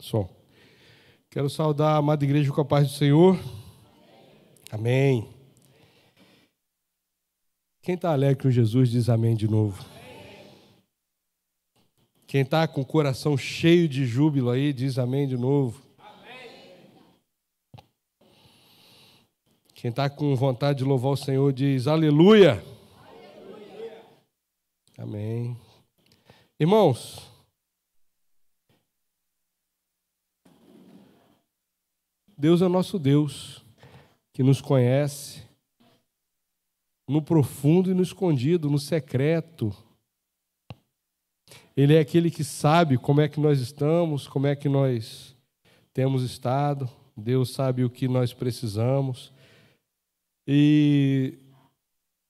Som. Quero saudar a amada igreja com a paz do Senhor. Amém. Quem está alegre com Jesus diz amém de novo. Quem está com o coração cheio de júbilo aí diz amém de novo. Quem está com vontade de louvar o Senhor diz aleluia. Amém. Irmãos, Deus é o nosso Deus, que nos conhece no profundo e no escondido, no secreto. Ele é aquele que sabe como é que nós estamos, como é que nós temos estado. Deus sabe o que nós precisamos. E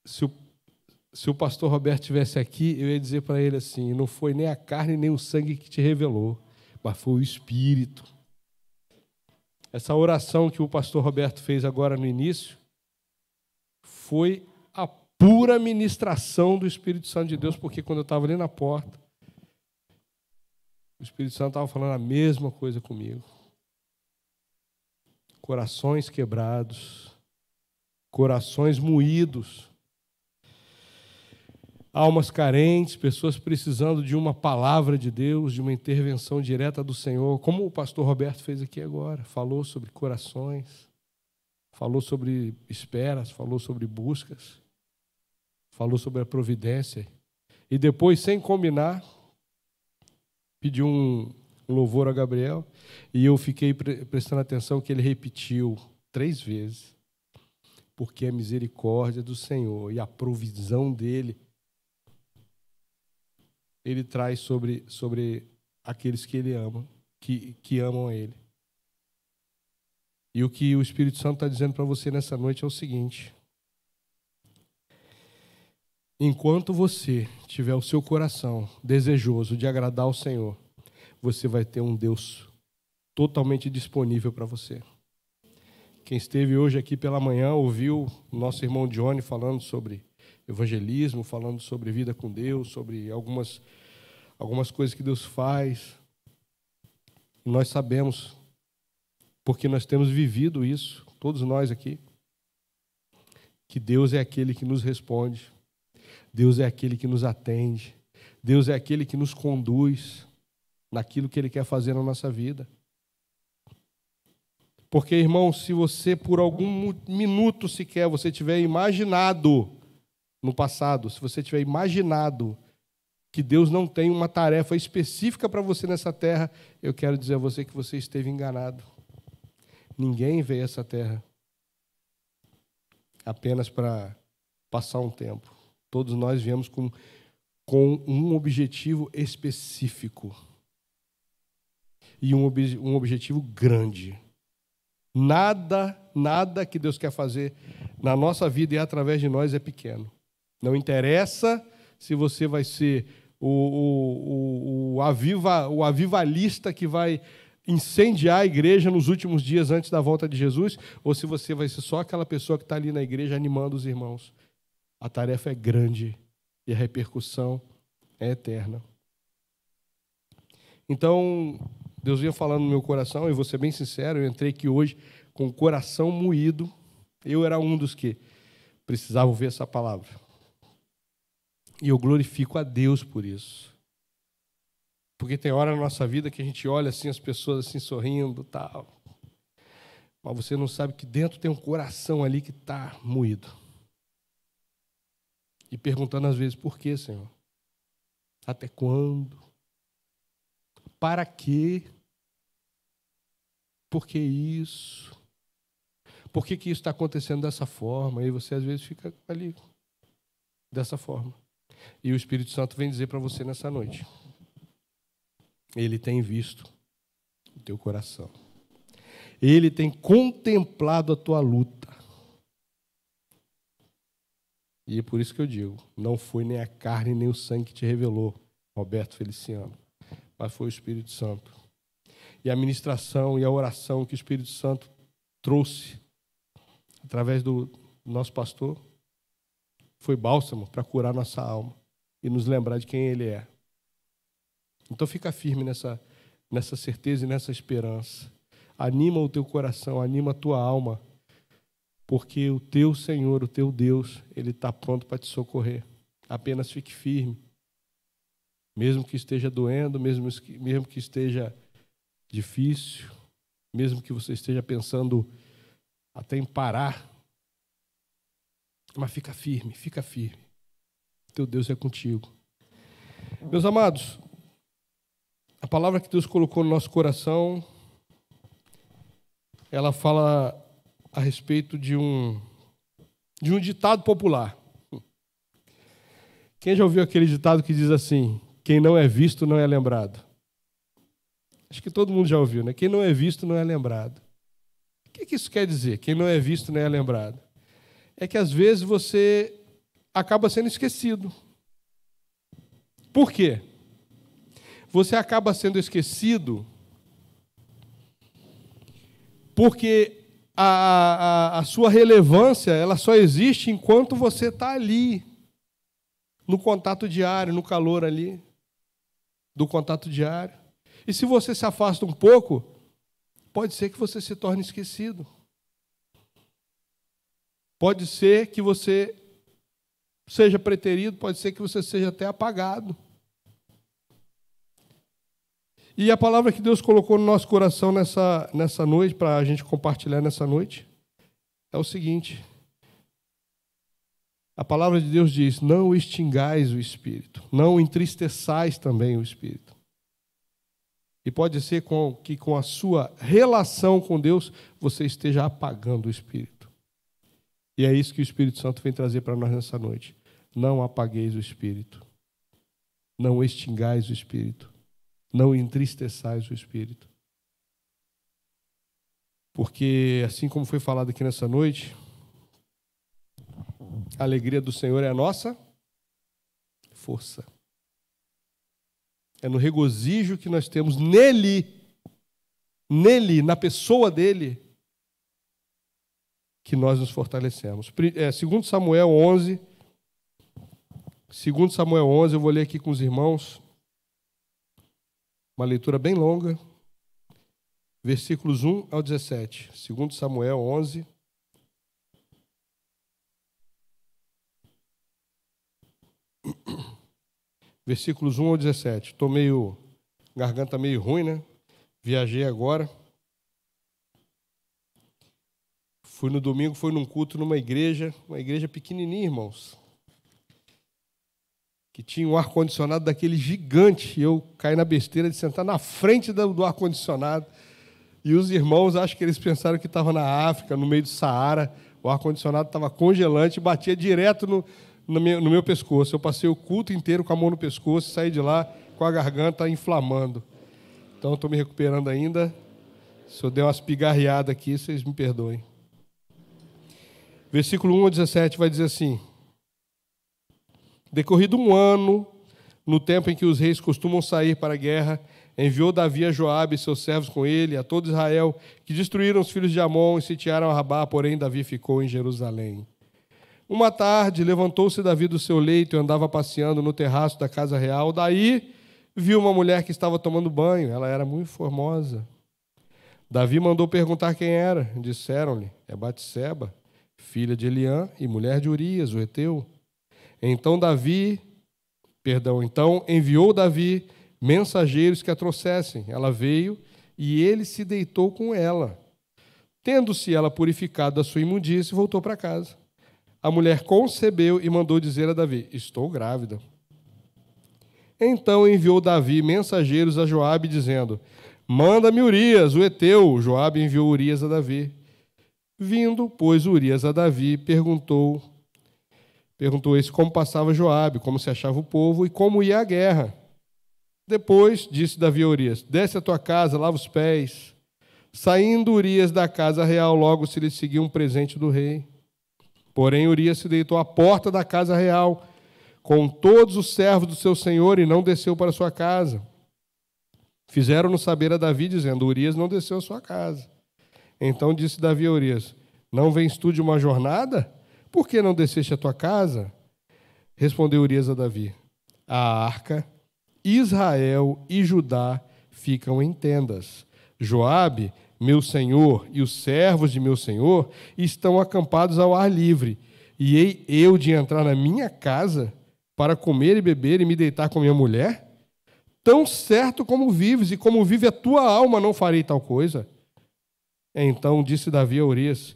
se o pastor Roberto estivesse aqui, eu ia dizer para ele assim, não foi nem a carne nem o sangue que te revelou, mas foi o Espírito. Essa oração que o pastor Roberto fez agora no início foi a pura ministração do Espírito Santo de Deus, porque quando eu estava ali na porta, o Espírito Santo estava falando a mesma coisa comigo. Corações quebrados, corações moídos, almas carentes, pessoas precisando de uma palavra de Deus, de uma intervenção direta do Senhor, como o pastor Roberto fez aqui agora. Falou sobre corações, falou sobre esperas, falou sobre buscas, falou sobre a providência. E depois, sem combinar, pediu um louvor a Gabriel, e eu fiquei prestando atenção que ele repetiu 3 vezes, porque a misericórdia do Senhor e a provisão dele ele traz sobre aqueles que ele ama, que amam a ele. E o que o Espírito Santo está dizendo para você nessa noite é o seguinte: enquanto você tiver o seu coração desejoso de agradar ao Senhor, você vai ter um Deus totalmente disponível para você. Quem esteve hoje aqui pela manhã ouviu o nosso irmão Johnny falando sobre evangelismo, falando sobre vida com Deus, sobre algumas coisas que Deus faz. Nós sabemos, porque nós temos vivido isso, todos nós aqui, que Deus é aquele que nos responde, Deus é aquele que nos atende, Deus é aquele que nos conduz naquilo que Ele quer fazer na nossa vida. Porque, irmão, se você por algum minuto sequer você tiver imaginado no passado, se você tiver imaginado que Deus não tem uma tarefa específica para você nessa terra, eu quero dizer a você que você esteve enganado. Ninguém veio a essa terra apenas para passar um tempo. Todos nós viemos com um objetivo específico e um objetivo grande. Nada que Deus quer fazer na nossa vida e através de nós é pequeno. Não interessa se você vai ser o avivalista que vai incendiar a igreja nos últimos dias antes da volta de Jesus, ou se você vai ser só aquela pessoa que está ali na igreja animando os irmãos. A tarefa é grande e a repercussão é eterna. Então, Deus vinha falando no meu coração, e vou ser bem sincero, eu entrei aqui hoje com o coração moído. Eu era um dos que precisava ouvir essa palavra. E eu glorifico a Deus por isso. Porque tem hora na nossa vida que a gente olha assim, as pessoas assim sorrindo, tal. Mas você não sabe que dentro tem um coração ali que está moído. E perguntando às vezes, por quê, Senhor? Até quando? Para quê? Por que isso? Por que isso está acontecendo dessa forma? E você às vezes fica ali, dessa forma. E o Espírito Santo vem dizer para você nessa noite: Ele tem visto o teu coração. Ele tem contemplado a tua luta. E é por isso que eu digo, não foi nem a carne nem o sangue que te revelou, Roberto Feliciano, mas foi o Espírito Santo. E a ministração e a oração que o Espírito Santo trouxe através do nosso pastor foi bálsamo para curar nossa alma e nos lembrar de quem Ele é. Então fica firme nessa certeza e nessa esperança. Anima o teu coração, anima a tua alma, porque o teu Senhor, o teu Deus, Ele está pronto para te socorrer. Apenas fique firme. Mesmo que esteja doendo, mesmo que esteja difícil, mesmo que você esteja pensando até em parar, mas fica firme, fica firme. Teu Deus é contigo. Meus amados, a palavra que Deus colocou no nosso coração, ela fala a respeito de um ditado popular. Quem já ouviu aquele ditado que diz assim: quem não é visto não é lembrado? Acho que todo mundo já ouviu, né? Quem não é visto não é lembrado. O que isso quer dizer? Quem não é visto não é lembrado. É que às vezes você acaba sendo esquecido. Por quê? Você acaba sendo esquecido porque a sua relevância ela só existe enquanto você está ali, no contato diário, no calor ali do contato diário. E se você se afasta um pouco, pode ser que você se torne esquecido. Pode ser que você seja preterido, pode ser que você seja até apagado. E a palavra que Deus colocou no nosso coração nessa noite, para a gente compartilhar nessa noite, é o seguinte. A palavra de Deus diz: não extingais o Espírito, não entristeçais também o Espírito. E pode ser que com a sua relação com Deus, você esteja apagando o Espírito. E é isso que o Espírito Santo vem trazer para nós nessa noite. Não apagueis o Espírito. Não extingais o Espírito. Não entristeçais o Espírito. Porque, assim como foi falado aqui nessa noite, a alegria do Senhor é a nossa força. É no regozijo que nós temos nele, na pessoa dele, que nós nos fortalecemos. 2 Samuel 11, eu vou ler aqui com os irmãos, uma leitura bem longa, versículos 1 ao 17. 2 Samuel 11. Versículos 1 ao 17. Estou garganta meio ruim, né? Viajei agora. Fui no domingo, fui num culto numa igreja pequenininha, irmãos, que tinha um ar-condicionado daquele gigante. E eu caí na besteira de sentar na frente do ar-condicionado. E os irmãos, acho que eles pensaram que estava na África, no meio do Saara. O ar-condicionado estava congelante e batia direto no meu pescoço. Eu passei o culto inteiro com a mão no pescoço e saí de lá com a garganta inflamando. Então, estou me recuperando ainda. Se eu der umas pigarreadas aqui, vocês me perdoem. Versículo 1 ao 17 vai dizer assim: decorrido um ano, no tempo em que os reis costumam sair para a guerra, enviou Davi a Joabe e seus servos com ele, a todo Israel, que destruíram os filhos de Amon e sitiaram a Rabá, porém Davi ficou em Jerusalém. Uma tarde, levantou-se Davi do seu leito e andava passeando no terraço da casa real. Daí, viu uma mulher que estava tomando banho. Ela era muito formosa. Davi mandou perguntar quem era. Disseram-lhe: é Batseba, filha de Eliã e mulher de Urias, o heteu. Então enviou Davi mensageiros que a trouxessem. Ela veio e ele se deitou com ela. Tendo-se ela purificado da sua imundície, voltou para casa. A mulher concebeu e mandou dizer a Davi: estou grávida. Então enviou Davi mensageiros a Joabe, dizendo: manda-me Urias, o heteu. Joabe enviou Urias a Davi. Vindo, pois, Urias a Davi, perguntou esse como passava Joabe, como se achava o povo e como ia a guerra. Depois disse Davi a Urias: desce a tua casa, lava os pés. Saindo Urias da casa real, logo se lhe seguiu um presente do rei. Porém, Urias se deitou à porta da casa real, com todos os servos do seu senhor, e não desceu para sua casa. Fizeram-no saber a Davi, dizendo: Urias não desceu à sua casa. Então disse Davi a Urias: não vens tu de uma jornada? Por que não desceste à tua casa? Respondeu Urias a Davi: a arca, Israel e Judá ficam em tendas. Joabe, meu senhor, e os servos de meu senhor estão acampados ao ar livre. E hei eu de entrar na minha casa para comer e beber e me deitar com minha mulher? Tão certo como vives e como vive a tua alma, não farei tal coisa. Então disse Davi a Urias: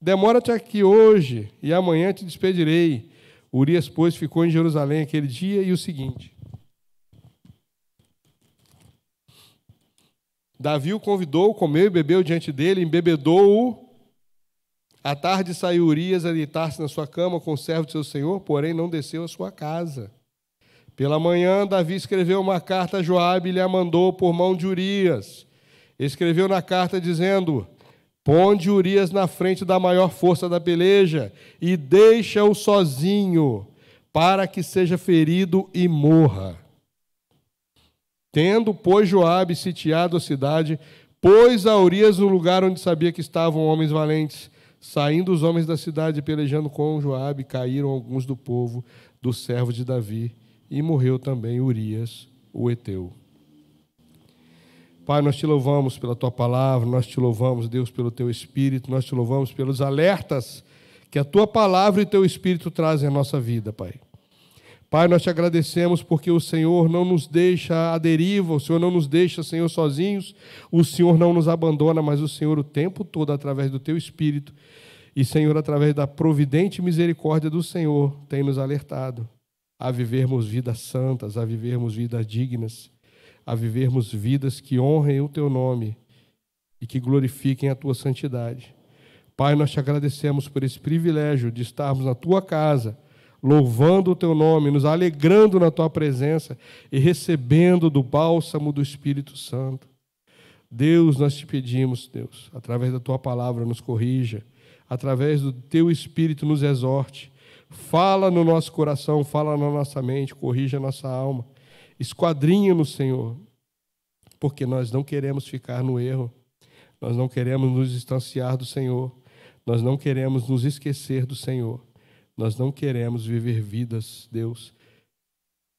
demora-te aqui hoje, e amanhã te despedirei. Urias, pois, ficou em Jerusalém aquele dia e o seguinte. Davi o convidou, comeu e bebeu diante dele, embebedou-o. À tarde saiu Urias a deitar-se na sua cama com o servo de seu senhor, porém não desceu à sua casa. Pela manhã, Davi escreveu uma carta a Joabe e lhe a mandou por mão de Urias. Escreveu na carta dizendo: ponde Urias na frente da maior força da peleja e deixa-o sozinho, para que seja ferido e morra. Tendo, pois, Joabe sitiado a cidade, pôs a Urias no lugar onde sabia que estavam homens valentes. Saindo os homens da cidade pelejando com Joabe, caíram alguns do povo, dos servos de Davi, e morreu também Urias, o heteu. Pai, nós te louvamos pela tua palavra, nós te louvamos, Deus, pelo teu Espírito, nós te louvamos pelos alertas que a tua palavra e teu Espírito trazem à nossa vida, Pai. Pai, nós te agradecemos porque o Senhor não nos deixa à deriva, o Senhor não nos deixa, Senhor, sozinhos, o Senhor não nos abandona, mas o Senhor o tempo todo, através do teu Espírito, e, Senhor, através da providente misericórdia do Senhor, tem nos alertado a vivermos vidas santas, a vivermos vidas dignas, a vivermos vidas que honrem o teu nome e que glorifiquem a tua santidade. Pai, nós te agradecemos por esse privilégio de estarmos na tua casa, louvando o teu nome, nos alegrando na tua presença e recebendo do bálsamo do Espírito Santo. Deus, nós te pedimos, Deus, através da tua palavra nos corrija, através do teu Espírito nos exorte, fala no nosso coração, fala na nossa mente, corrija a nossa alma, esquadrinha-nos, Senhor, porque nós não queremos ficar no erro, nós não queremos nos distanciar do Senhor, nós não queremos nos esquecer do Senhor, nós não queremos viver vidas, Deus,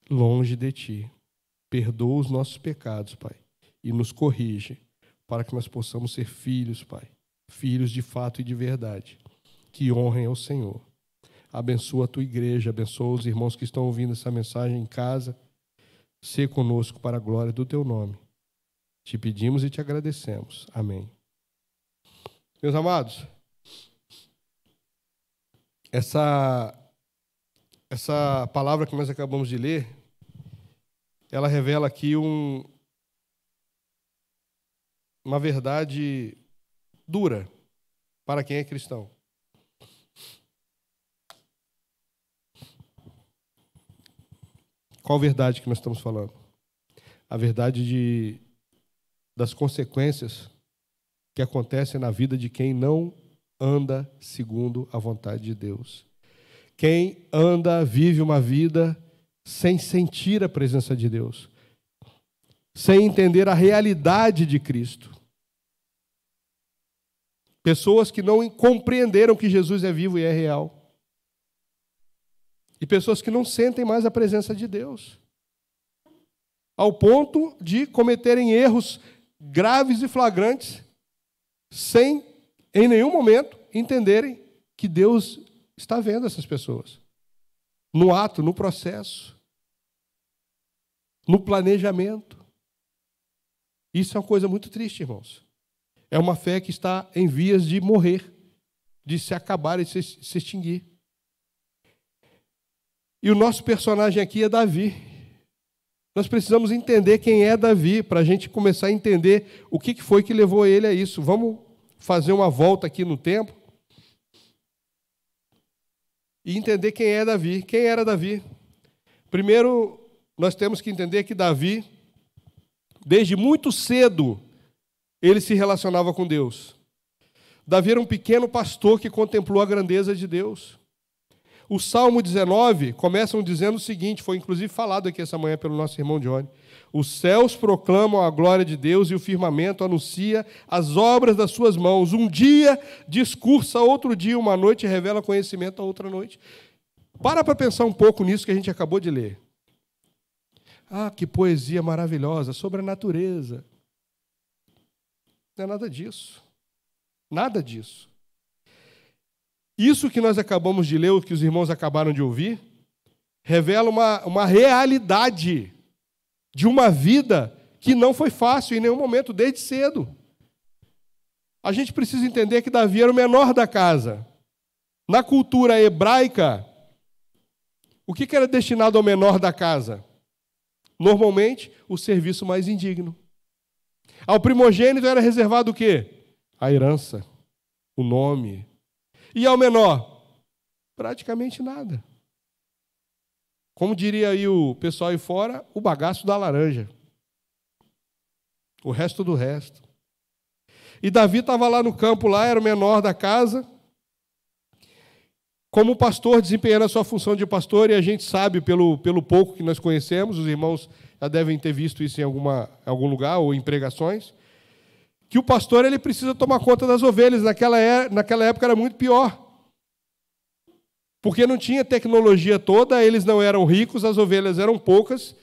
longe de Ti. Perdoa os nossos pecados, Pai, e nos corrige, para que nós possamos ser filhos, Pai, filhos de fato e de verdade, que honrem ao Senhor. Abençoa a Tua igreja, abençoa os irmãos que estão ouvindo essa mensagem em casa. Sê conosco para a glória do Teu nome. Te pedimos e te agradecemos. Amém. Meus amados, essa palavra que nós acabamos de ler, ela revela aqui uma verdade dura para quem é cristão. Qual verdade que nós estamos falando? A verdade das consequências que acontecem na vida de quem não anda segundo a vontade de Deus. Quem vive uma vida sem sentir a presença de Deus, sem entender a realidade de Cristo. Pessoas que não compreenderam que Jesus é vivo e é real. E pessoas que não sentem mais a presença de Deus, ao ponto de cometerem erros graves e flagrantes, sem, em nenhum momento, entenderem que Deus está vendo essas pessoas. No ato, no processo, no planejamento. Isso é uma coisa muito triste, irmãos. É uma fé que está em vias de morrer, de se acabar e se extinguir. E o nosso personagem aqui é Davi. Nós precisamos entender quem é Davi, para a gente começar a entender o que foi que levou ele a isso. Vamos fazer uma volta aqui no tempo e entender quem é Davi. Quem era Davi? Primeiro, nós temos que entender que Davi, desde muito cedo, ele se relacionava com Deus. Davi era um pequeno pastor que contemplou a grandeza de Deus. O Salmo 19 começa dizendo o seguinte, foi inclusive falado aqui essa manhã pelo nosso irmão Johnny: os céus proclamam a glória de Deus e o firmamento anuncia as obras das suas mãos. Um dia discursa, outro dia, uma noite revela conhecimento a outra noite. Para pensar um pouco nisso que a gente acabou de ler. Ah, que poesia maravilhosa sobre a natureza. Não é nada disso. Nada disso. Isso que nós acabamos de ler, o que os irmãos acabaram de ouvir, revela uma realidade de uma vida que não foi fácil em nenhum momento, desde cedo. A gente precisa entender que Davi era o menor da casa. Na cultura hebraica, o que era destinado ao menor da casa? Normalmente, o serviço mais indigno. Ao primogênito era reservado o quê? A herança, o nome. E ao menor? Praticamente nada. Como diria aí o pessoal aí fora, o bagaço da laranja. O resto do resto. E Davi estava lá no campo, lá, era o menor da casa, como pastor, desempenhando a sua função de pastor, e a gente sabe, pelo pouco que nós conhecemos, os irmãos já devem ter visto isso em algum lugar, ou em pregações, que o pastor ele precisa tomar conta das ovelhas. Naquela época era muito pior. Porque não tinha tecnologia toda, eles não eram ricos, as ovelhas eram poucas,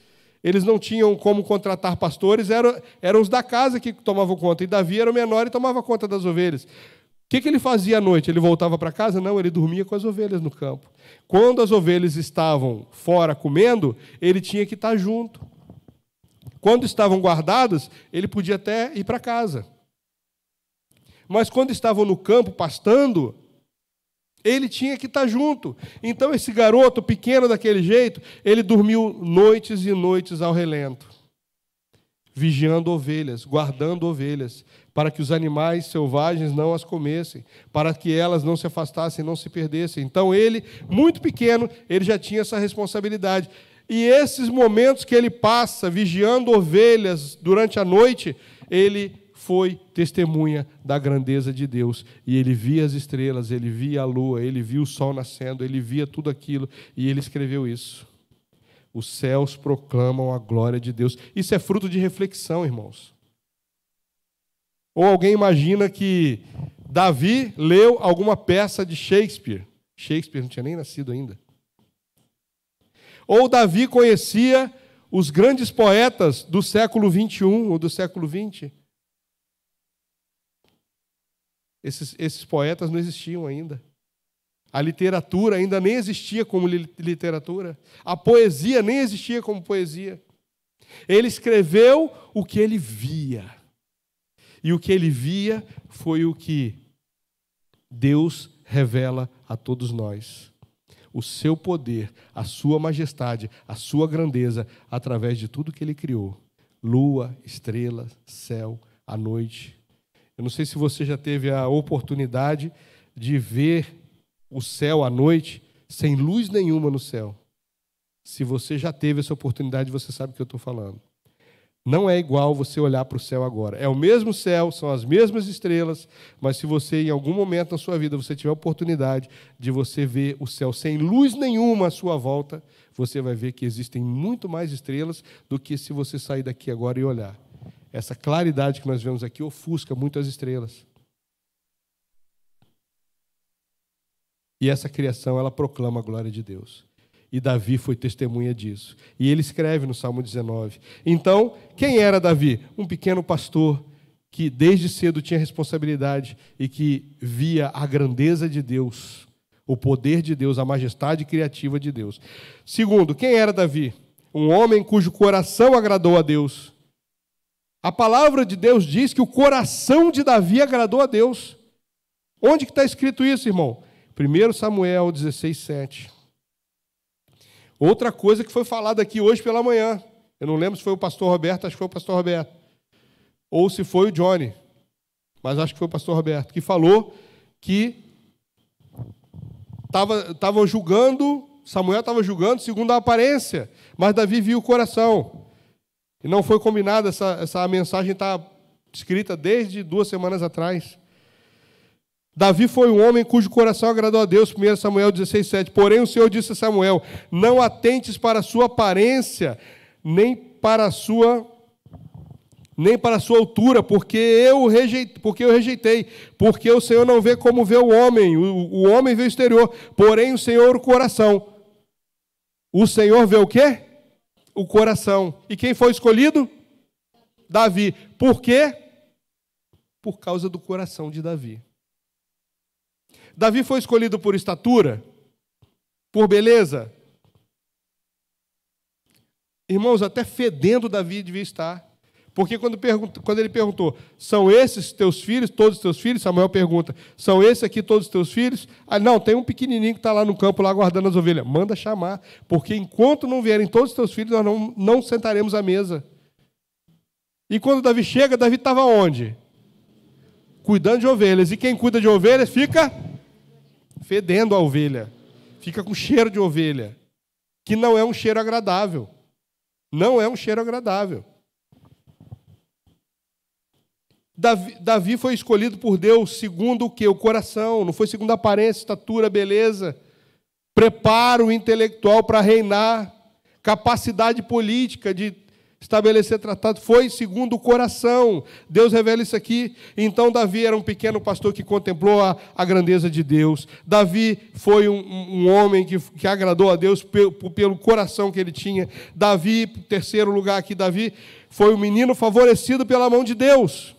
eles não tinham como contratar pastores, eram os da casa que tomavam conta. E Davi era o menor e tomava conta das ovelhas. O que ele fazia à noite? Ele voltava para casa? Não, ele dormia com as ovelhas no campo. Quando as ovelhas estavam fora comendo, ele tinha que estar junto. Quando estavam guardadas, ele podia até ir para casa. Mas quando estavam no campo pastando, ele tinha que estar junto. Então esse garoto pequeno daquele jeito, ele dormiu noites e noites ao relento, vigiando ovelhas, guardando ovelhas, para que os animais selvagens não as comessem, para que elas não se afastassem, não se perdessem. Então ele, muito pequeno, ele já tinha essa responsabilidade. E esses momentos que ele passa vigiando ovelhas durante a noite, ele foi testemunha da grandeza de Deus. E ele via as estrelas, ele via a lua, ele via o sol nascendo, ele via tudo aquilo, e ele escreveu isso. Os céus proclamam a glória de Deus. Isso é fruto de reflexão, irmãos. Ou alguém imagina que Davi leu alguma peça de Shakespeare. Shakespeare não tinha nem nascido ainda. Ou Davi conhecia os grandes poetas do século 21 ou do século 20. Esses poetas não existiam ainda. A literatura ainda nem existia como literatura. A poesia nem existia como poesia. Ele escreveu o que ele via. E o que ele via foi o que Deus revela a todos nós. O seu poder, a sua majestade, a sua grandeza, através de tudo que ele criou. Lua, estrela, céu, a noite. Eu não sei se você já teve a oportunidade de ver o céu à noite sem luz nenhuma no céu. Se você já teve essa oportunidade, você sabe o que eu estou falando. Não é igual você olhar para o céu agora. É o mesmo céu, são as mesmas estrelas, mas se você, em algum momento na sua vida, você tiver a oportunidade de você ver o céu sem luz nenhuma à sua volta, você vai ver que existem muito mais estrelas do que se você sair daqui agora e olhar. Essa claridade que nós vemos aqui ofusca muito as estrelas. E essa criação, ela proclama a glória de Deus. E Davi foi testemunha disso. E ele escreve no Salmo 19. Então, quem era Davi? Um pequeno pastor que desde cedo tinha responsabilidade e que via a grandeza de Deus, o poder de Deus, a majestade criativa de Deus. Segundo, quem era Davi? Um homem cujo coração agradou a Deus. A palavra de Deus diz que o coração de Davi agradou a Deus. Onde que está escrito isso, irmão? 1 Samuel 16:7. Outra coisa que foi falada aqui hoje pela manhã. Eu não lembro se foi o pastor Roberto, acho que foi o pastor Roberto. Ou se foi o Johnny. Mas acho que foi o pastor Roberto, que falou que estava julgando, Samuel estava julgando segundo a aparência, mas Davi viu o coração. E não foi combinada, essa mensagem está escrita desde 2 semanas atrás. Davi foi um homem cujo coração agradou a Deus, 1 Samuel 16:7. Porém o Senhor disse a Samuel, não atentes para a sua aparência, nem para a sua altura, porque eu rejeitei, porque o Senhor não vê como vê o homem, o homem vê o exterior, porém o Senhor o coração. O Senhor vê o quê? o coração. E quem foi escolhido? Davi. Por quê? Por causa do coração de Davi. Davi foi escolhido por estatura? Por beleza? Irmãos, até fedendo Davi devia estar. Porque quando ele perguntou, são esses teus filhos, todos os teus filhos? Samuel pergunta, são esses aqui todos os teus filhos? Ah, não, tem um pequenininho que está lá no campo, lá guardando as ovelhas. Manda chamar, porque enquanto não vierem todos os teus filhos, nós não sentaremos à mesa. E quando Davi chega, Davi estava onde? Cuidando de ovelhas. E quem cuida de ovelhas fica fedendo a ovelha. Fica com cheiro de ovelha. Que não é um cheiro agradável. Não é um cheiro agradável. Davi foi escolhido por Deus segundo o quê? O coração. Não foi segundo a aparência, estatura, beleza. Preparo intelectual para reinar. Capacidade política de estabelecer tratado. Foi segundo o coração. Deus revela isso aqui. Então Davi era um pequeno pastor que contemplou a grandeza de Deus. Davi foi um homem que agradou a Deus pelo coração que ele tinha. Davi, terceiro lugar aqui, Davi foi um menino favorecido pela mão de Deus.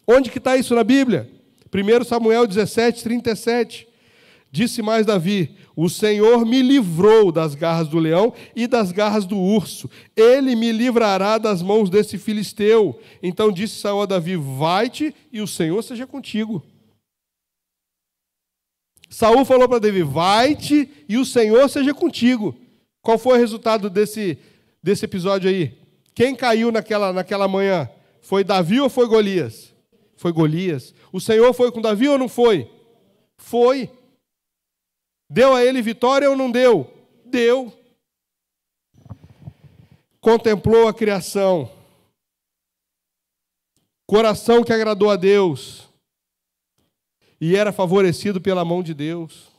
Onde que está isso na Bíblia? 1 Samuel 17, 37. Disse mais Davi, o Senhor me livrou das garras do leão e das garras do urso. Ele me livrará das mãos desse filisteu. Então disse Saul a Davi, vai-te e o Senhor seja contigo. Saul falou para Davi, vai-te e o Senhor seja contigo. Qual foi o resultado desse episódio aí? Quem caiu naquela manhã? Foi Davi ou foi Golias? Foi Golias. O Senhor foi com Davi ou não foi? Foi. Deu a ele vitória ou não deu? Deu. Contemplou a criação. Coração que agradou a Deus. E era favorecido pela mão de Deus.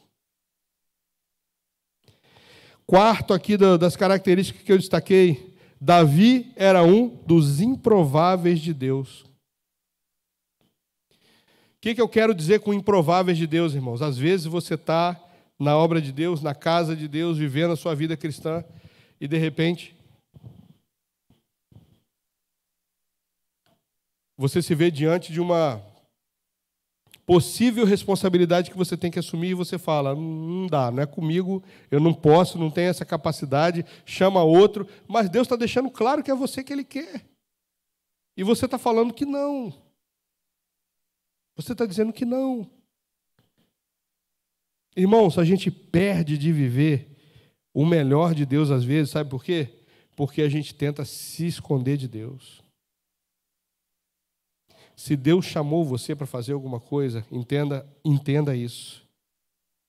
Quarto aqui das características que eu destaquei. Davi era um dos improváveis de Deus. O que eu quero dizer com improváveis de Deus, irmãos? Às vezes você está na obra de Deus, na casa de Deus, vivendo a sua vida cristã, e de repente você se vê diante de uma possível responsabilidade que você tem que assumir e você fala, não dá, não é comigo, eu não posso, não tenho essa capacidade, chama outro, mas Deus está deixando claro que é você que Ele quer. E você está falando que não. Você está dizendo que não. Irmãos, a gente perde de viver o melhor de Deus às vezes, sabe por quê? Porque a gente tenta se esconder de Deus. Se Deus chamou você para fazer alguma coisa, entenda isso.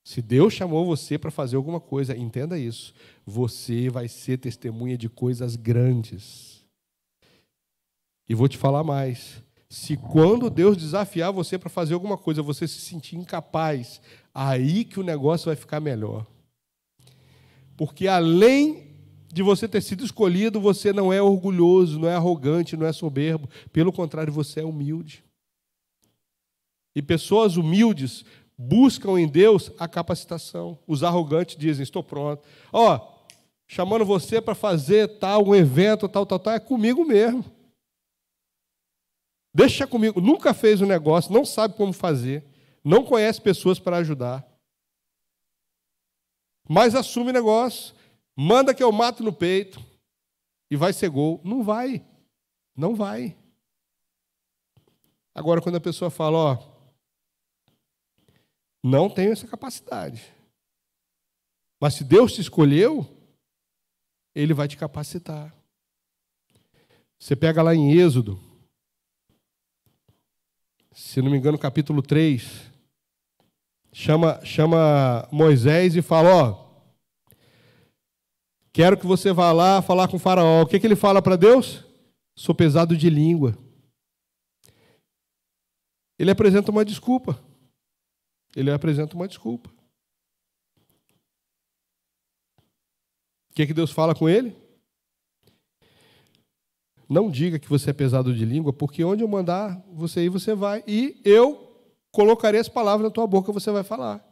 Se Deus chamou você para fazer alguma coisa, entenda isso. Você vai ser testemunha de coisas grandes. E vou te falar mais. Se quando Deus desafiar você para fazer alguma coisa, você se sentir incapaz, aí que o negócio vai ficar melhor. Porque além de você ter sido escolhido, você não é orgulhoso, não é arrogante, não é soberbo. Pelo contrário, você é humilde. E pessoas humildes buscam em Deus a capacitação. Os arrogantes dizem, estou pronto. Chamando você para fazer um evento, tal, é comigo mesmo. Deixa comigo. Nunca fez um negócio, não sabe como fazer, não conhece pessoas para ajudar. Mas assume o negócio, manda que eu mato no peito e vai ser gol. Não vai. Não vai. Agora, quando a pessoa fala, não tenho essa capacidade. Mas se Deus te escolheu, Ele vai te capacitar. Você pega lá em Êxodo, se não me engano, capítulo 3, chama Moisés e fala, quero que você vá lá falar com o faraó. O que ele fala para Deus? Sou pesado de língua. Ele apresenta uma desculpa. O que Deus fala com ele? Não diga que você é pesado de língua, porque onde eu mandar você ir, você vai. E eu colocarei as palavras na tua boca, você vai falar.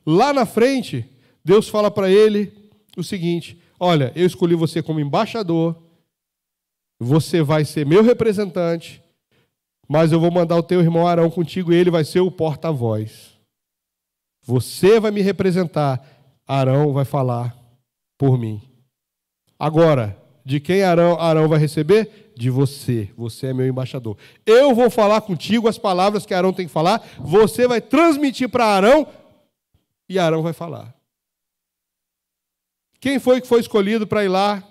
Lá na frente, Deus fala para ele o seguinte, olha, eu escolhi você como embaixador, você vai ser meu representante, mas eu vou mandar o teu irmão Arão contigo e ele vai ser o porta-voz. Você vai me representar, Arão vai falar por mim. Agora, de quem Arão vai receber? De você. Você é meu embaixador. Eu vou falar contigo as palavras que Arão tem que falar, você vai transmitir para Arão e Arão vai falar. Quem foi que foi escolhido para ir lá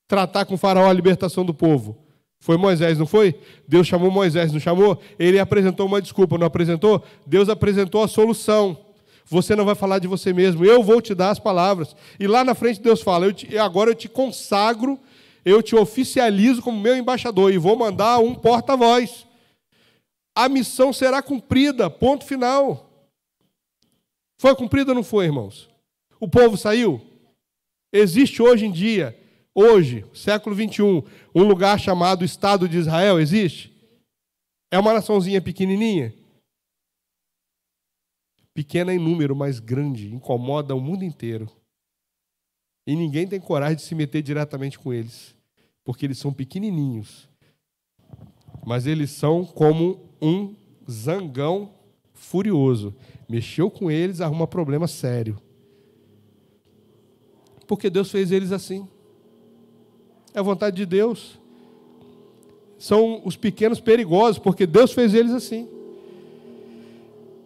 tratar com o faraó a libertação do povo? Foi Moisés, não foi? Deus chamou Moisés, não chamou? Ele apresentou uma desculpa, não apresentou? Deus apresentou a solução. Você não vai falar de você mesmo, eu vou te dar as palavras. E lá na frente Deus fala, agora eu te consagro, eu te oficializo como meu embaixador e vou mandar um porta-voz. A missão será cumprida, ponto final. Foi cumprida ou não foi, irmãos? O povo saiu? Existe hoje em dia, hoje, século 21, um lugar chamado Estado de Israel? Existe? É uma naçãozinha pequenininha? Pequena em número, mas grande, incomoda o mundo inteiro. E ninguém tem coragem de se meter diretamente com eles, porque eles são pequenininhos. Mas eles são como um zangão furioso. Mexeu com eles, arruma problema sério. Porque Deus fez eles assim. É a vontade de Deus. São os pequenos perigosos, porque Deus fez eles assim.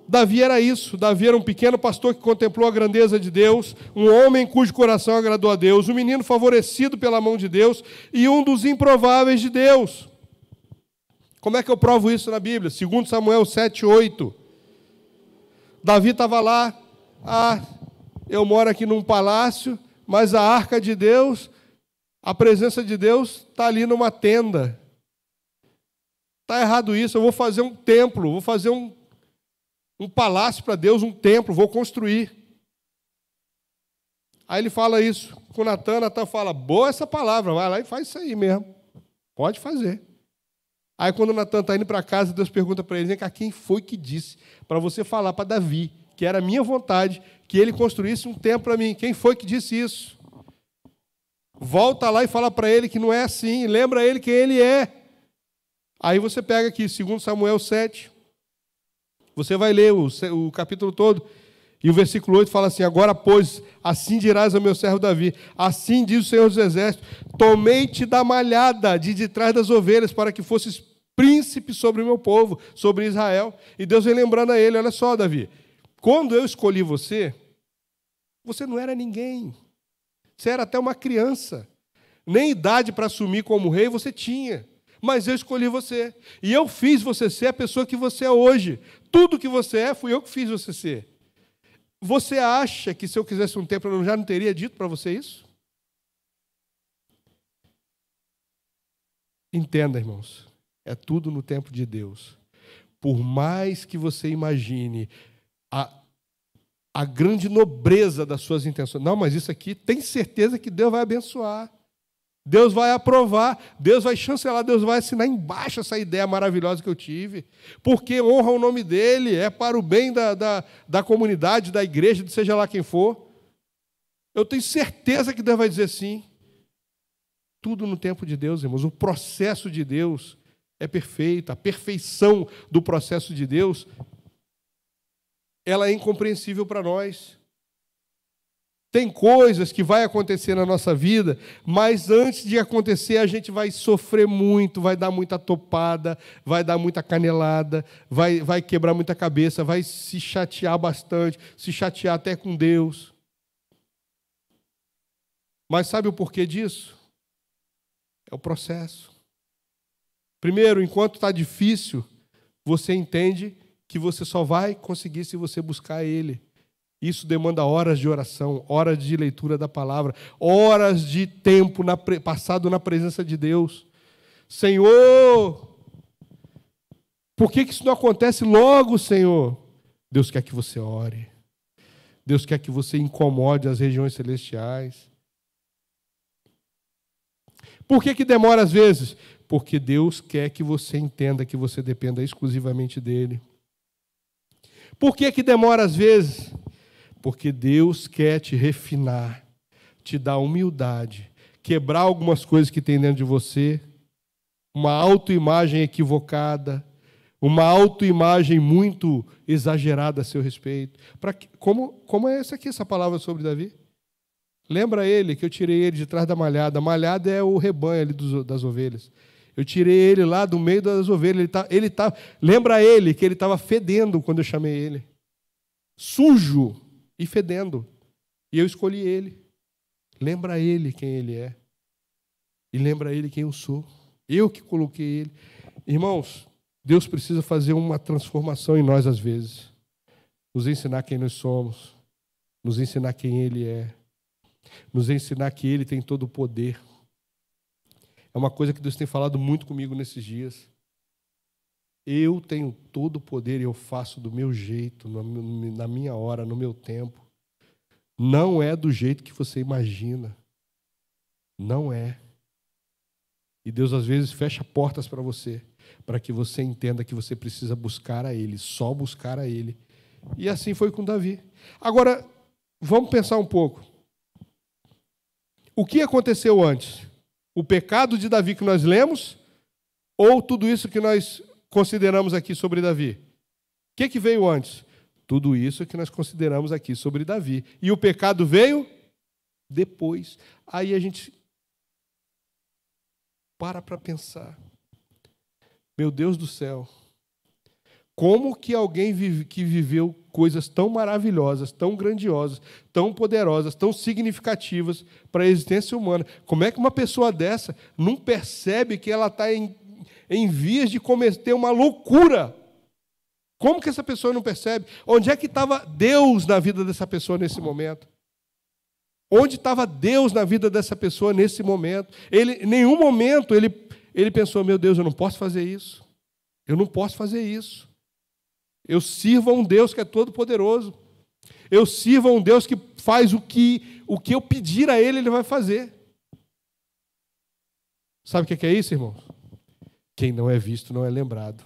Davi era isso. Davi era um pequeno pastor que contemplou a grandeza de Deus, um homem cujo coração agradou a Deus, um menino favorecido pela mão de Deus e um dos improváveis de Deus. Como é que eu provo isso na Bíblia? 2 Samuel 7:8. Davi estava lá, eu moro aqui num palácio, mas a arca de Deus, a presença de Deus está ali numa tenda. Está errado isso, eu vou fazer um templo, vou fazer um palácio para Deus, um templo, vou construir. Aí ele fala isso com Natan, Natan fala, boa essa palavra, vai lá e faz isso aí mesmo. Pode fazer. Aí quando Natan está indo para casa, Deus pergunta para ele, vem cá, quem foi que disse para você falar para Davi, que era a minha vontade, que ele construísse um templo para mim? Quem foi que disse isso? Volta lá e fala para ele que não é assim, lembra ele quem ele é. Aí você pega aqui, 2 Samuel 7, você vai ler o capítulo todo, e o versículo 8 fala assim, agora, pois, assim dirás ao meu servo Davi, assim diz o Senhor dos Exércitos, tomei-te da malhada de trás das ovelhas, para que fosses príncipe sobre o meu povo, sobre Israel. E Deus vem lembrando a ele, olha só, Davi, quando eu escolhi você, você não era ninguém, você era até uma criança, nem idade para assumir como rei você tinha, mas eu escolhi você, e eu fiz você ser a pessoa que você é hoje. Tudo que você é, fui eu que fiz você ser. Você acha que se eu quisesse um templo, eu já não teria dito para você isso? Entenda, irmãos, é tudo no tempo de Deus. Por mais que você imagine a grande nobreza das suas intenções, não, mas isso aqui, tem certeza que Deus vai abençoar. Deus vai aprovar, Deus vai chancelar, Deus vai assinar embaixo essa ideia maravilhosa que eu tive, porque honra o nome dele, é para o bem da comunidade, da igreja, seja lá quem for. Eu tenho certeza que Deus vai dizer sim. Tudo no tempo de Deus, irmãos. O processo de Deus é perfeito, a perfeição do processo de Deus, ela é incompreensível para nós. Tem coisas que vai acontecer na nossa vida, mas antes de acontecer a gente vai sofrer muito, vai dar muita topada, vai dar muita canelada, vai quebrar muita cabeça, vai se chatear bastante, se chatear até com Deus. Mas sabe o porquê disso? É o processo. Primeiro, enquanto está difícil, você entende que você só vai conseguir se você buscar Ele. Isso demanda horas de oração, horas de leitura da palavra, horas de tempo passado na presença de Deus. Senhor, por que isso não acontece logo, Senhor? Deus quer que você ore. Deus quer que você incomode as regiões celestiais. Por que demora às vezes? Porque Deus quer que você entenda que você dependa exclusivamente dEle. Por que demora às vezes? Porque Deus quer te refinar. te dar humildade, quebrar algumas coisas que tem dentro de você, uma autoimagem equivocada, uma autoimagem muito exagerada a seu respeito. Como é essa palavra sobre Davi? Lembra ele que eu tirei ele de trás da malhada. A malhada é o rebanho ali das ovelhas. Eu tirei ele lá do meio das ovelhas. Lembra ele que ele estava fedendo quando eu chamei ele. Sujo e fedendo. E eu escolhi ele. Lembra ele quem ele é. E lembra ele quem eu sou. Eu que coloquei ele. Irmãos, Deus precisa fazer uma transformação em nós às vezes. Nos ensinar quem nós somos. Nos ensinar quem ele é. Nos ensinar que ele tem todo o poder. É uma coisa que Deus tem falado muito comigo nesses dias. Eu tenho todo o poder e eu faço do meu jeito, na minha hora, no meu tempo. Não é do jeito que você imagina. Não é. E Deus às vezes fecha portas para você, para que você entenda que você precisa buscar a Ele, só buscar a Ele. E assim foi com Davi. Agora, vamos pensar um pouco. O que aconteceu antes? O pecado de Davi que nós lemos ou tudo isso que nós consideramos aqui sobre Davi? O que veio antes? Tudo isso que nós consideramos aqui sobre Davi. E o pecado veio depois. Aí a gente para pensar. Meu Deus do céu. Como que alguém que viveu coisas tão maravilhosas, tão grandiosas, tão poderosas, tão significativas para a existência humana, como é que uma pessoa dessa não percebe que ela está em vias de cometer uma loucura? Como que essa pessoa não percebe? Onde é que estava Deus na vida dessa pessoa nesse momento? Onde estava Deus na vida dessa pessoa nesse momento? Em nenhum momento ele pensou, meu Deus, eu não posso fazer isso. Eu não posso fazer isso. Eu sirvo a um Deus que é todo-poderoso. Eu sirvo a um Deus que faz o que eu pedir a Ele, Ele vai fazer. Sabe o que é isso, irmãos? Quem não é visto não é lembrado.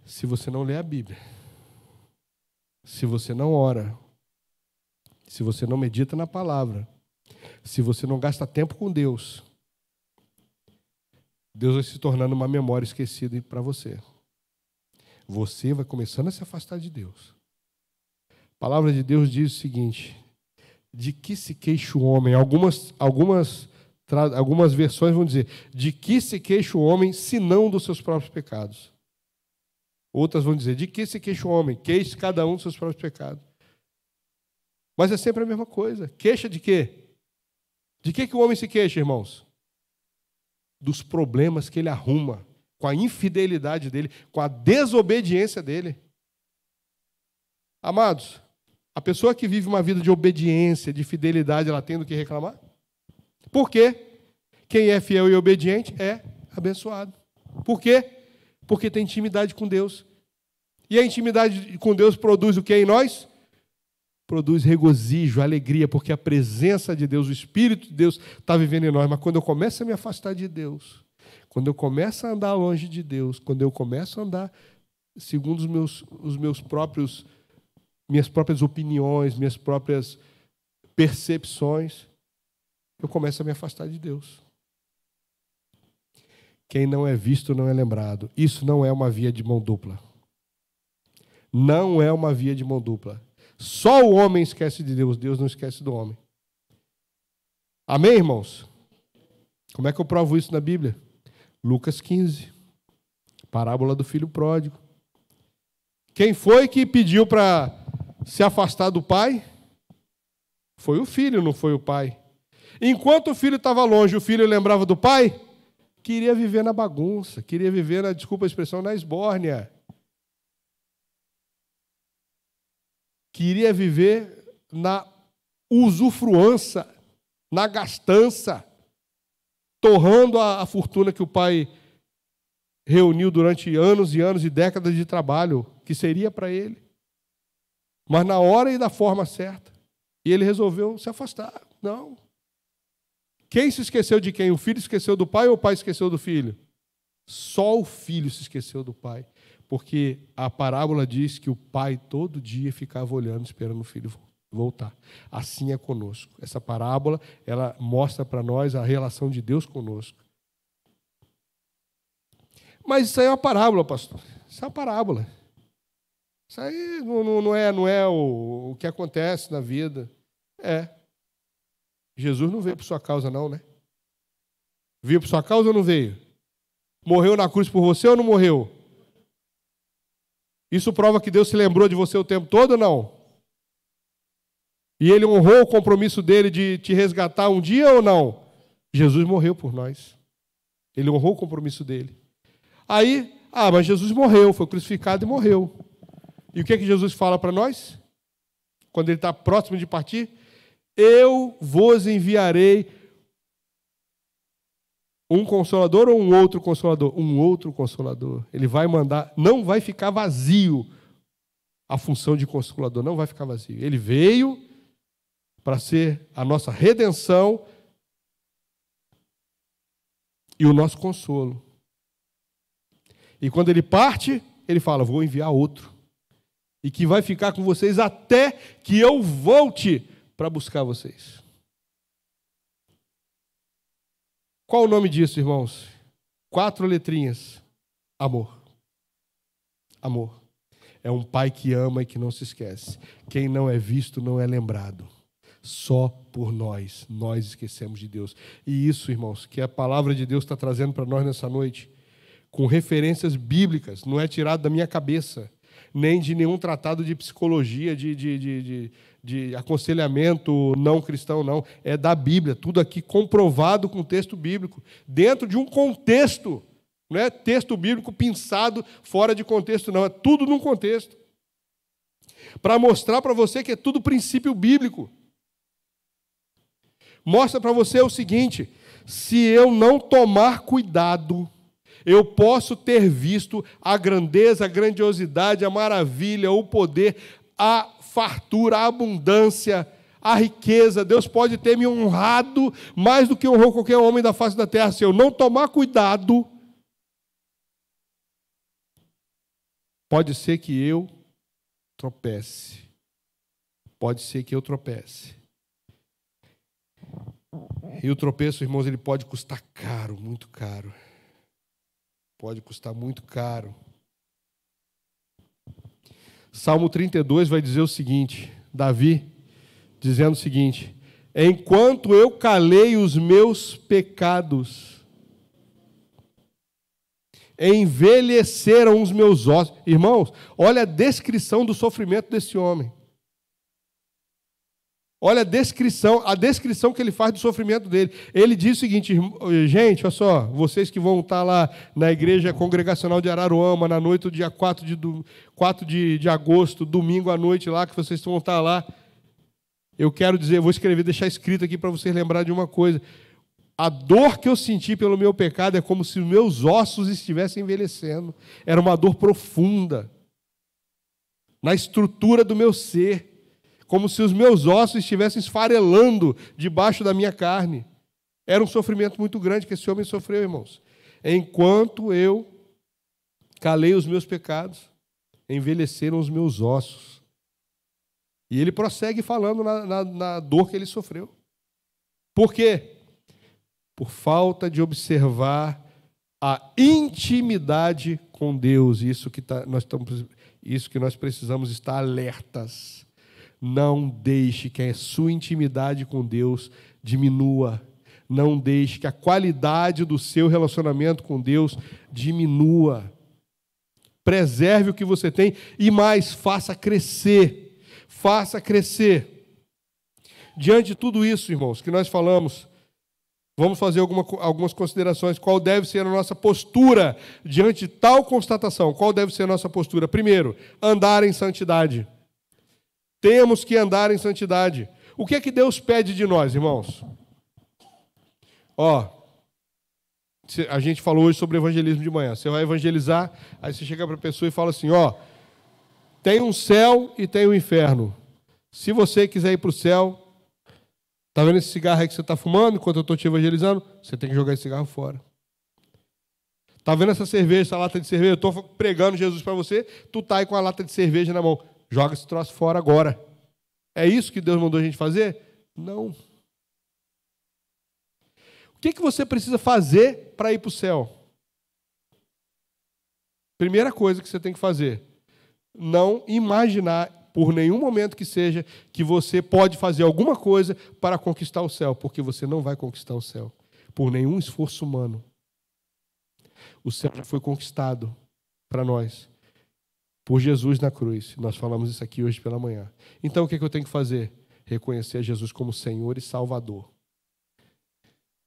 Se você não lê a Bíblia, se você não ora, se você não medita na palavra, se você não gasta tempo com Deus, Deus vai se tornando uma memória esquecida para você. Você vai começando a se afastar de Deus. A palavra de Deus diz o seguinte: de que se queixa o homem? Algumas versões vão dizer, de que se queixa o homem, senão dos seus próprios pecados? Outras vão dizer, de que se queixa o homem? Queixe cada um dos seus próprios pecados. Mas é sempre a mesma coisa. Queixa de quê? De que o homem se queixa, irmãos? Dos problemas que ele arruma, com a infidelidade dele, com a desobediência dele. Amados, a pessoa que vive uma vida de obediência, de fidelidade, ela tem do que reclamar? Por quê? Quem é fiel e obediente é abençoado. Por quê? Porque tem intimidade com Deus. E a intimidade com Deus produz o que em nós? Produz regozijo, alegria, porque a presença de Deus, o Espírito de Deus está vivendo em nós. Mas quando eu começo a me afastar de Deus, quando eu começo a andar longe de Deus, quando eu começo a andar segundo minhas próprias opiniões, minhas próprias percepções, eu começo a me afastar de Deus. Quem não é visto não é lembrado. Isso não é uma via de mão dupla. Não é uma via de mão dupla. Só o homem esquece de Deus, Deus não esquece do homem. Amém, irmãos? Como é que eu provo isso na Bíblia? Lucas 15, parábola do filho pródigo. Quem foi que pediu para se afastar do pai? Foi o filho, não foi o pai. Enquanto o filho estava longe, o filho lembrava do pai? Queria viver na bagunça, queria viver, desculpa a expressão, na esbórnia. Queria viver na usufruança, na gastança, torrando a fortuna que o pai reuniu durante anos e anos e décadas de trabalho, que seria para ele. Mas na hora e da forma certa. E ele resolveu se afastar. Não. Quem se esqueceu de quem? O filho esqueceu do pai ou o pai esqueceu do filho? Só o filho se esqueceu do pai. Porque a parábola diz que o pai todo dia ficava olhando, esperando o filho voltar. Assim é conosco. Essa parábola, ela mostra para nós a relação de Deus conosco. Mas isso aí é uma parábola, pastor. Isso é uma parábola. Isso aí não é o que acontece na vida. É. Jesus não veio por sua causa, não, né? Veio por sua causa ou não veio? Morreu na cruz por você ou não morreu? Isso prova que Deus se lembrou de você o tempo todo ou não? E Ele honrou o compromisso dele de te resgatar um dia ou não? Jesus morreu por nós. Ele honrou o compromisso dele. Aí, mas Jesus morreu, foi crucificado e morreu. E o que Jesus fala para nós? Quando Ele está próximo de partir? Eu vos enviarei um consolador ou um outro consolador? Um outro consolador. Ele vai mandar, não vai ficar vazio a função de consolador, não vai ficar vazio. Ele veio para ser a nossa redenção e o nosso consolo. E quando ele parte, ele fala, vou enviar outro. E que vai ficar com vocês até que eu volte para buscar vocês. Qual o nome disso, irmãos? 4 letrinhas. Amor. Amor. É um pai que ama e que não se esquece. Quem não é visto não é lembrado. Só por nós esquecemos de Deus. E isso, irmãos, que a palavra de Deus está trazendo para nós nessa noite, com referências bíblicas, não é tirado da minha cabeça, nem de nenhum tratado de psicologia, de aconselhamento não cristão, não. É da Bíblia, tudo aqui comprovado com texto bíblico, dentro de um contexto. Não é texto bíblico pensado fora de contexto, não. É tudo num contexto. Para mostrar para você que é tudo princípio bíblico. Mostra para você o seguinte, se eu não tomar cuidado, eu posso ter visto a grandeza, a grandiosidade, a maravilha, o poder, a fartura, a abundância, a riqueza. Deus pode ter me honrado mais do que honrou qualquer homem da face da terra. Se eu não tomar cuidado, pode ser que eu tropece. Pode ser que eu tropece. E o tropeço, irmãos, ele pode custar caro, muito caro. Pode custar muito caro. Salmo 32 vai dizer o seguinte, Davi dizendo o seguinte, enquanto eu calei os meus pecados, envelheceram os meus ossos. Irmãos, olha a descrição do sofrimento desse homem. Olha a descrição que ele faz do sofrimento dele. Ele diz o seguinte, gente, olha só, vocês que vão estar lá na igreja congregacional de Araruama, na noite do dia 4 de agosto, domingo à noite lá, que vocês vão estar lá, eu quero dizer, vou escrever, deixar escrito aqui para vocês lembrarem de uma coisa. A dor que eu senti pelo meu pecado é como se os meus ossos estivessem envelhecendo. Era uma dor profunda, na estrutura do meu ser. Como se os meus ossos estivessem esfarelando debaixo da minha carne. Era um sofrimento muito grande que esse homem sofreu, irmãos. Enquanto eu calei os meus pecados, envelheceram os meus ossos. E ele prossegue falando na dor que ele sofreu. Por quê? Por falta de observar a intimidade com Deus. Isso que nós precisamos estar alertas. Não deixe que a sua intimidade com Deus diminua. Não deixe que a qualidade do seu relacionamento com Deus diminua. Preserve o que você tem e mais, faça crescer. Faça crescer. Diante de tudo isso, irmãos, que nós falamos, vamos fazer algumas considerações. Qual deve ser a nossa postura diante de tal constatação? Qual deve ser a nossa postura? Primeiro, andar em santidade. Temos que andar em santidade. O que é que Deus pede de nós, irmãos? A gente falou hoje sobre evangelismo de manhã. Você vai evangelizar, aí você chega para a pessoa e fala assim, tem um céu e tem um inferno. Se você quiser ir para o céu, está vendo esse cigarro aí que você está fumando enquanto eu estou te evangelizando? Você tem que jogar esse cigarro fora. Tá vendo essa cerveja, essa lata de cerveja? Eu estou pregando Jesus para você, tu tá aí com a lata de cerveja na mão. Joga esse troço fora agora. É isso que Deus mandou a gente fazer? Não. O que você precisa fazer para ir para o céu? Primeira coisa que você tem que fazer, não imaginar, por nenhum momento que seja, que você pode fazer alguma coisa para conquistar o céu, porque você não vai conquistar o céu, por nenhum esforço humano. O céu já foi conquistado para nós, por Jesus na cruz. Nós falamos isso aqui hoje pela manhã. Então, o que eu tenho que fazer? Reconhecer Jesus como Senhor e Salvador.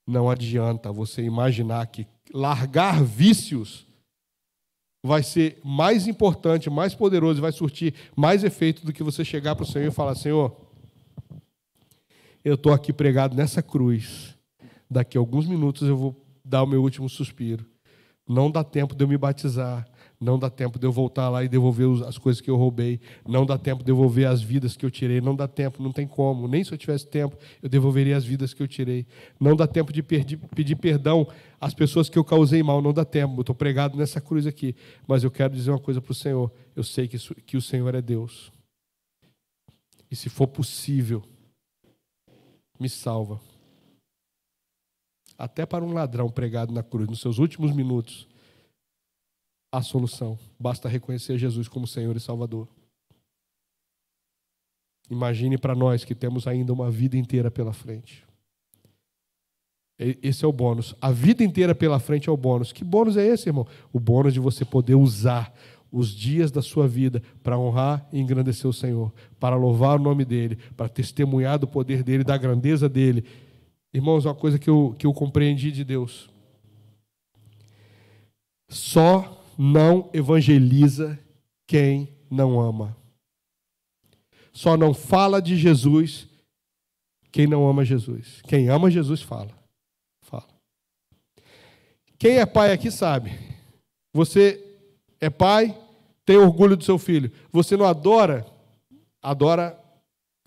Não adianta você imaginar que largar vícios vai ser mais importante, mais poderoso e vai surtir mais efeito do que você chegar para o Senhor e falar: Senhor, eu estou aqui pregado nessa cruz. Daqui a alguns minutos eu vou dar o meu último suspiro. Não dá tempo de eu me batizar. Não dá tempo de eu voltar lá e devolver as coisas que eu roubei. Não dá tempo de devolver as vidas que eu tirei. Não dá tempo, não tem como. Nem se eu tivesse tempo, eu devolveria as vidas que eu tirei. Não dá tempo de pedir perdão às pessoas que eu causei mal. Não dá tempo. Eu estou pregado nessa cruz aqui. Mas eu quero dizer uma coisa para o Senhor. Eu sei que o Senhor é Deus. E se for possível, me salva. Até para um ladrão pregado na cruz, nos seus últimos minutos, a solução. Basta reconhecer Jesus como Senhor e Salvador. Imagine para nós que temos ainda uma vida inteira pela frente. Esse é o bônus. A vida inteira pela frente é o bônus. Que bônus é esse, irmão? O bônus de você poder usar os dias da sua vida para honrar e engrandecer o Senhor, para louvar o nome dEle, para testemunhar do poder dEle, da grandeza dEle. Irmãos, uma coisa que eu compreendi de Deus. Só não evangeliza quem não ama. Só não fala de Jesus quem não ama Jesus. Quem ama Jesus fala. Quem é pai aqui sabe. Você é pai, tem orgulho do seu filho. Você não adora,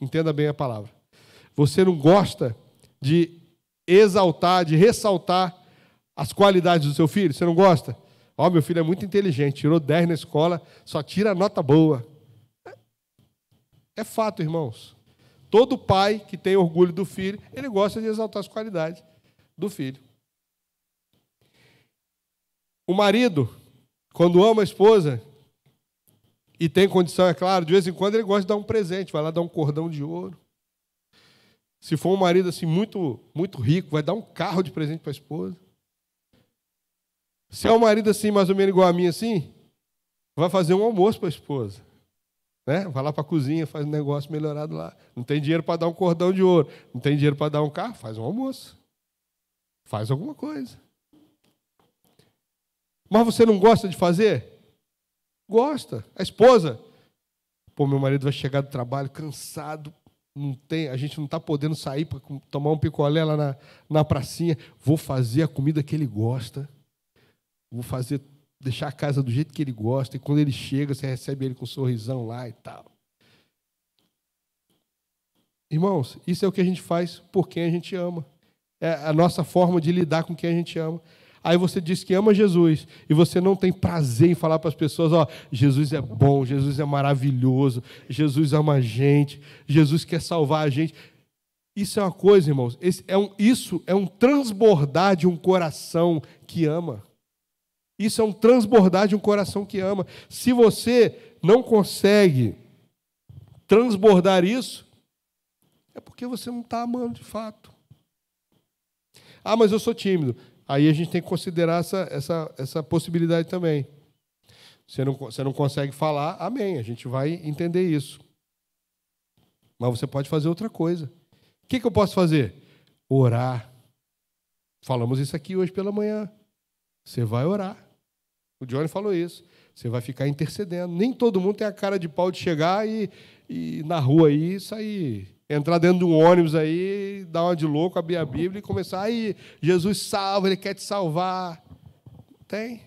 entenda bem a palavra. Você não gosta de exaltar, de ressaltar as qualidades do seu filho? Você não gosta? Ó, meu filho é muito inteligente, tirou 10 na escola, só tira nota boa. É fato, irmãos. Todo pai que tem orgulho do filho, ele gosta de exaltar as qualidades do filho. O marido, quando ama a esposa, e tem condição, é claro, de vez em quando ele gosta de dar um presente, vai lá dar um cordão de ouro. Se for um marido assim muito, muito rico, vai dar um carro de presente para a esposa. Se é um marido assim, mais ou menos igual a mim assim, vai fazer um almoço para a esposa. Né? Vai lá para a cozinha, faz um negócio melhorado lá. Não tem dinheiro para dar um cordão de ouro, não tem dinheiro para dar um carro, faz um almoço. Faz alguma coisa. Mas você não gosta de fazer? Gosta. A esposa, pô, meu marido vai chegar do trabalho cansado, a gente não está podendo sair para tomar um picolé lá na pracinha. Vou fazer a comida que ele gosta. Vou deixar a casa do jeito que ele gosta. E quando ele chega, você recebe ele com um sorrisão lá e tal. Irmãos, isso é o que a gente faz por quem a gente ama. É a nossa forma de lidar com quem a gente ama. Aí você diz que ama Jesus e você não tem prazer em falar para as pessoas: ó, Jesus é bom, Jesus é maravilhoso, Jesus ama a gente, Jesus quer salvar a gente. Isso é uma coisa, irmãos, isso é um transbordar de um coração que ama. Isso é um transbordar de um coração que ama. Se você não consegue transbordar isso, é porque você não está amando de fato. Ah, mas eu sou tímido. Aí a gente tem que considerar essa possibilidade também. Você não consegue falar, amém, a gente vai entender isso. Mas você pode fazer outra coisa. O que eu posso fazer? Orar. Falamos isso aqui hoje pela manhã. Você vai orar. O Johnny falou isso. Você vai ficar intercedendo. Nem todo mundo tem a cara de pau de chegar e na rua aí sair... Entrar dentro de um ônibus aí, dar uma de louco, abrir a Bíblia e começar, aí, Jesus salva, Ele quer te salvar. Tem.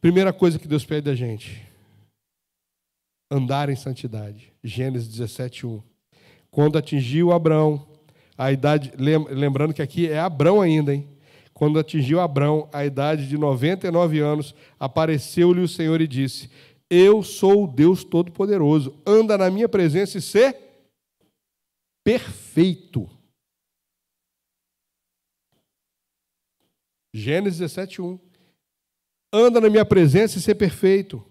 Primeira coisa que Deus pede da gente: andar em santidade. Gênesis 17:1. Quando atingiu Abrão, a idade, lembrando que aqui é Abrão ainda, hein? quando atingiu Abrão a idade de 99 anos, apareceu-lhe o Senhor e disse: eu sou o Deus Todo-Poderoso, anda na minha presença e sê perfeito. Gênesis 17:1. Anda na minha presença e sê perfeito.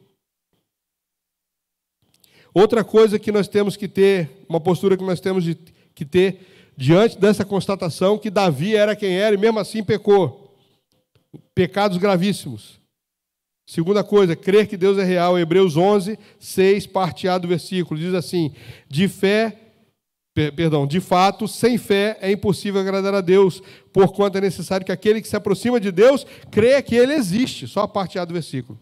Outra coisa que nós temos que ter, uma postura que nós temos que ter diante dessa constatação que Davi era quem era e mesmo assim pecou. Pecados gravíssimos. Segunda coisa, crer que Deus é real. Hebreus 11, 6, parte A do versículo, diz assim: de fato, sem fé é impossível agradar a Deus, porquanto é necessário que aquele que se aproxima de Deus creia que Ele existe. Só a parte A do versículo.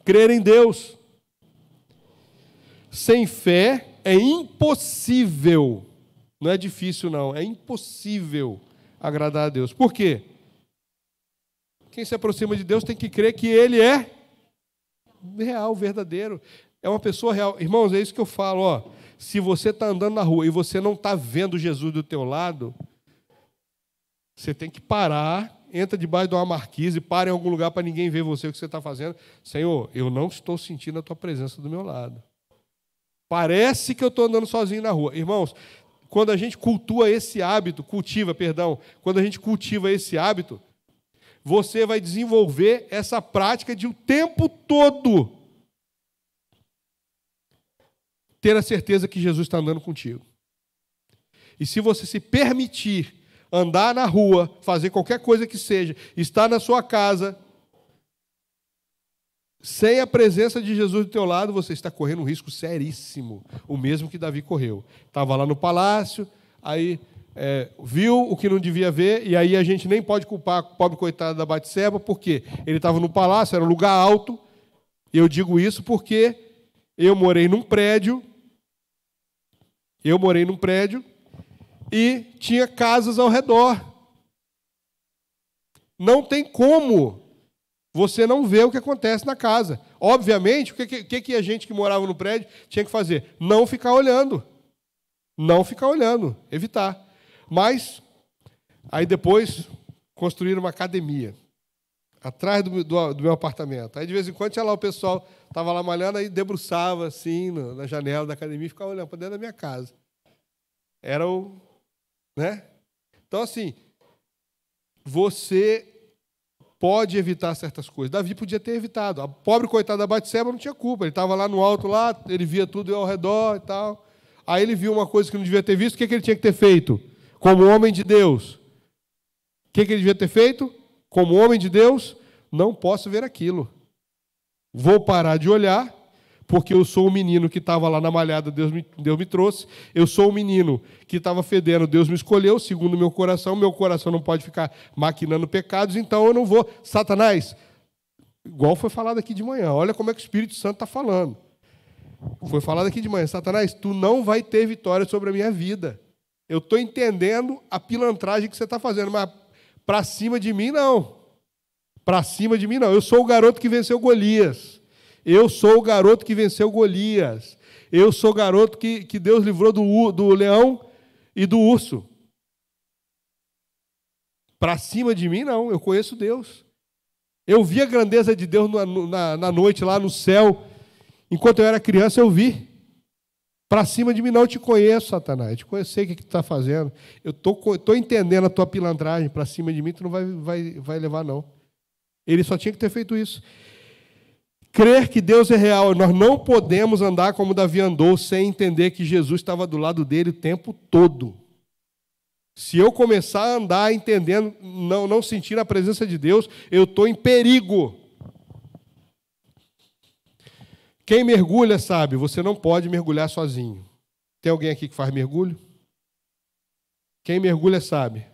Crer em Deus. Sem fé é impossível, não é difícil não, é impossível agradar a Deus. Por quê? Quem se aproxima de Deus tem que crer que Ele é real, verdadeiro. É uma pessoa real. Irmãos, é isso que eu falo, ó. Se você está andando na rua e você não está vendo Jesus do teu lado, você tem que parar, entra debaixo de uma marquise, para em algum lugar para ninguém ver você, o que você está fazendo. Senhor, eu não estou sentindo a tua presença do meu lado. Parece que eu estou andando sozinho na rua. Irmãos, quando a gente cultiva esse hábito, você vai desenvolver essa prática de o tempo todo ter a certeza que Jesus está andando contigo. E se você se permitir andar na rua, fazer qualquer coisa que seja, estar na sua casa, sem a presença de Jesus do teu lado, você está correndo um risco seríssimo, o mesmo que Davi correu. Estava lá no palácio, aí viu o que não devia ver, e aí a gente nem pode culpar o pobre coitado da Batseba, porque ele estava no palácio, era um lugar alto. Eu digo isso porque eu morei num prédio e tinha casas ao redor. Não tem como você não ver o que acontece na casa. Obviamente, o que a gente que morava no prédio tinha que fazer? Não ficar olhando. Não ficar olhando, evitar. Mas, aí depois, construíram uma academia atrás do meu apartamento. Aí, de vez em quando, tinha lá o pessoal, estava lá malhando, aí debruçava assim, na janela da academia e ficava olhando para dentro da minha casa. Era o... né? Então, assim, você pode evitar certas coisas. Davi podia ter evitado. A pobre coitada da Batseba não tinha culpa. Ele estava lá no alto, lá, ele via tudo ao redor e tal. Aí ele viu uma coisa que não devia ter visto. O que ele tinha que ter feito? Como homem de Deus. O que ele devia ter feito? Como homem de Deus, não posso ver aquilo. Vou parar de olhar, porque eu sou o menino que estava lá na malhada, Deus me trouxe. Eu sou o menino que estava fedendo, Deus me escolheu, segundo o meu coração não pode ficar maquinando pecados, então eu não vou. Satanás, igual foi falado aqui de manhã, olha como é que o Espírito Santo está falando. Foi falado aqui de manhã: Satanás, tu não vai ter vitória sobre a minha vida. Eu estou entendendo a pilantragem que você está fazendo, mas para cima de mim, não. Para cima de mim, não. Eu sou o garoto que venceu Golias. Eu sou o garoto que venceu Golias. Eu sou o garoto que Deus livrou do leão e do urso. Para cima de mim, não. Eu conheço Deus. Eu vi a grandeza de Deus na noite lá no céu. Enquanto eu era criança, eu vi. Para cima de mim, não. Eu te conheço, Satanás. Eu te conheço, sei o que tu está fazendo. Eu estou entendendo a tua pilantragem. Para cima de mim, tu não vai levar, não. Ele só tinha que ter feito isso. Crer que Deus é real. Nós não podemos andar como Davi andou sem entender que Jesus estava do lado dele o tempo todo. Se eu começar a andar entendendo, não sentindo a presença de Deus, eu estou em perigo. Quem mergulha sabe, você não pode mergulhar sozinho. Tem alguém aqui que faz mergulho? Quem mergulha sabe,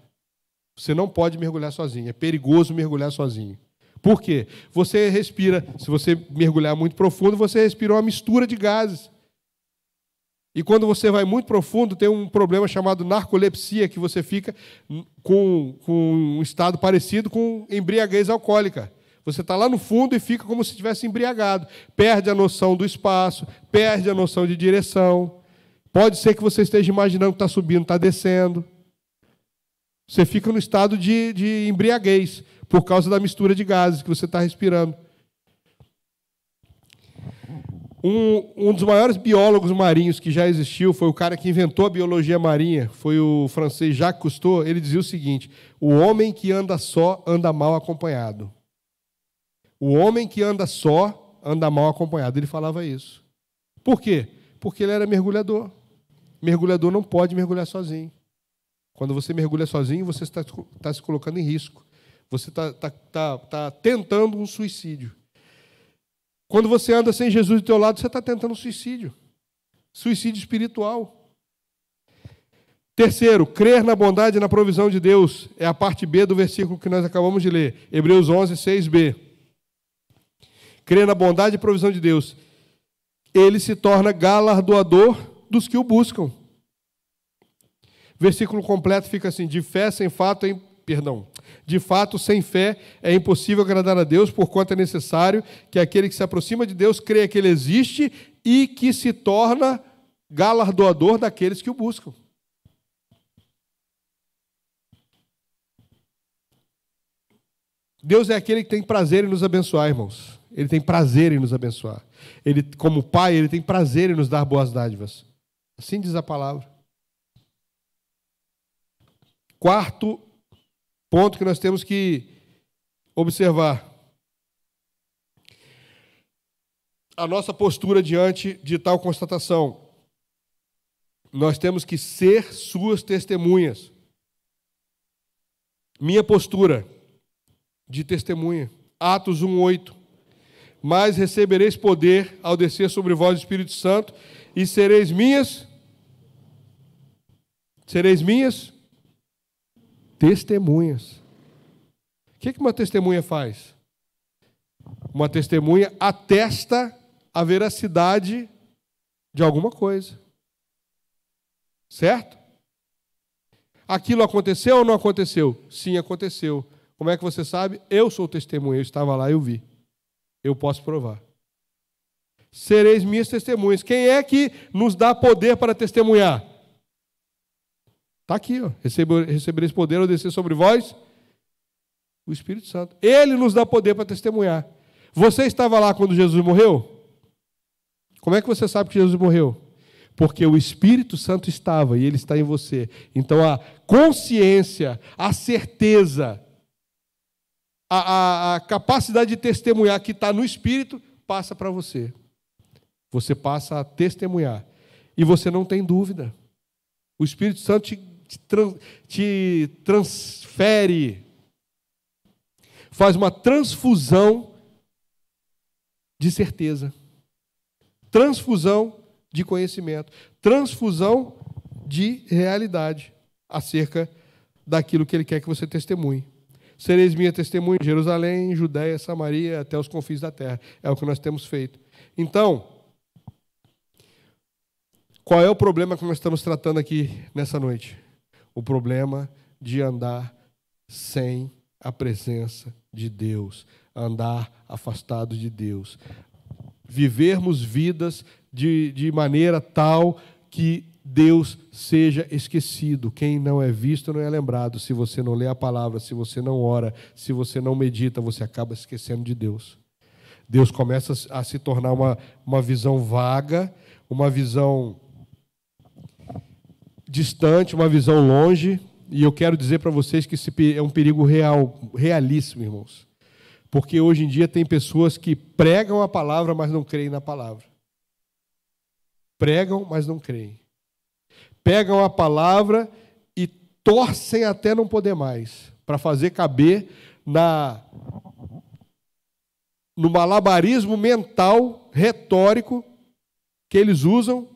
você não pode mergulhar sozinho. É perigoso mergulhar sozinho. Por quê? Você respira, se você mergulhar muito profundo, você respira uma mistura de gases. E quando você vai muito profundo, tem um problema chamado narcolepsia, que você fica com um estado parecido com embriaguez alcoólica. Você está lá no fundo e fica como se estivesse embriagado. Perde a noção do espaço, perde a noção de direção. Pode ser que você esteja imaginando que está subindo, está descendo. Você fica no estado de embriaguez, por causa da mistura de gases que você está respirando. Um dos maiores biólogos marinhos que já existiu foi o cara que inventou a biologia marinha, foi o francês Jacques Cousteau. Ele dizia o seguinte: o homem que anda só anda mal acompanhado. O homem que anda só anda mal acompanhado. Ele falava isso. Por quê? Porque ele era mergulhador. Mergulhador não pode mergulhar sozinho. Quando você mergulha sozinho, você está se colocando em risco. Você está tentando um suicídio. Quando você anda sem Jesus do teu lado, você está tentando um suicídio. Suicídio espiritual. Terceiro, crer na bondade e na provisão de Deus. É a parte B do versículo que nós acabamos de ler. Hebreus 11, 6b. Crer na bondade e provisão de Deus. Ele se torna galardoador dos que o buscam. Versículo completo fica assim: de fato, sem fé é impossível agradar a Deus, porquanto é necessário que aquele que se aproxima de Deus creia que Ele existe e que se torna galardoador daqueles que o buscam. Deus é aquele que tem prazer em nos abençoar, irmãos. Ele tem prazer em nos abençoar. Ele, como Pai, Ele tem prazer em nos dar boas dádivas. Assim diz a palavra. Quarto ponto que nós temos que observar: a nossa postura diante de tal constatação. Nós temos que ser suas testemunhas. Minha postura de testemunha. Atos 1:8. Mas recebereis poder ao descer sobre vós o Espírito Santo e sereis minhas testemunhas. O que uma testemunha faz? Uma testemunha atesta a veracidade de alguma coisa. Certo? Aquilo aconteceu ou não aconteceu? Sim, aconteceu. Como é que você sabe? Eu sou testemunha, eu estava lá, eu vi. Eu posso provar. Sereis minhas testemunhas. Quem é que nos dá poder para testemunhar? Está aqui, ó. Recebereis poder ao descer sobre vós o Espírito Santo. Ele nos dá poder para testemunhar. Você estava lá quando Jesus morreu? Como é que você sabe que Jesus morreu? Porque o Espírito Santo estava e ele está em você. Então a consciência, a certeza, a capacidade de testemunhar que está no Espírito passa para você. Você passa a testemunhar. E você não tem dúvida. O Espírito Santo te transfere, faz uma transfusão de certeza, transfusão de conhecimento, transfusão de realidade acerca daquilo que Ele quer que você testemunhe. Sereis minha testemunha em Jerusalém, Judéia, Samaria, até os confins da terra. É o que nós temos feito. Então, qual é o problema que nós estamos tratando aqui nessa noite? O problema de andar sem a presença de Deus, andar afastado de Deus. Vivermos vidas de maneira tal que Deus seja esquecido. Quem não é visto não é lembrado. Se você não lê a palavra, se você não ora, se você não medita, você acaba esquecendo de Deus. Deus começa a se tornar uma visão vaga, uma visão distante, uma visão longe, e eu quero dizer para vocês que esse é um perigo realíssimo, irmãos. Porque hoje em dia tem pessoas que pregam a palavra, mas não creem na palavra. Pregam, mas não creem. Pegam a palavra e torcem até não poder mais, para fazer caber no malabarismo mental, retórico, que eles usam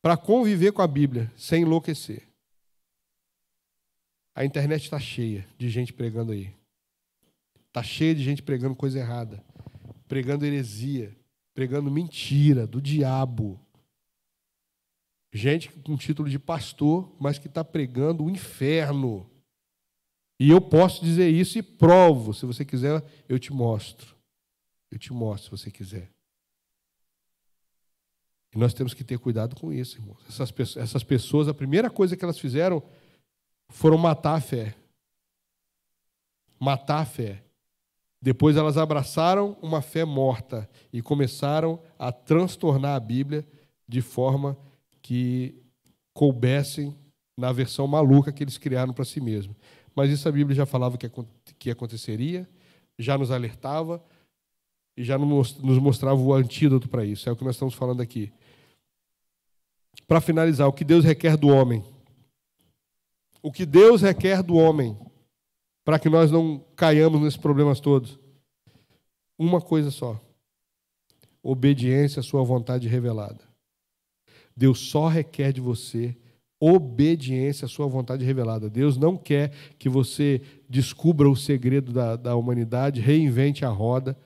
para conviver com a Bíblia, sem enlouquecer. A internet está cheia de gente pregando aí. Está cheia de gente pregando coisa errada, pregando heresia, pregando mentira do diabo. Gente com título de pastor, mas que está pregando o inferno. E eu posso dizer isso e provo. Se você quiser, eu te mostro. Eu te mostro, se você quiser. E nós temos que ter cuidado com isso, irmãos. Essas pessoas, a primeira coisa que elas fizeram foram matar a fé. Matar a fé. Depois elas abraçaram uma fé morta e começaram a transtornar a Bíblia de forma que coubessem na versão maluca que eles criaram para si mesmos. Mas isso a Bíblia já falava que aconteceria, já nos alertava e já nos mostrava o antídoto para isso. É o que nós estamos falando aqui. Para finalizar, o que Deus requer do homem. O que Deus requer do homem, para que nós não caiamos nesses problemas todos. Uma coisa só. Obediência à sua vontade revelada. Deus só requer de você obediência à sua vontade revelada. Deus não quer que você descubra o segredo da humanidade, reinvente a roda,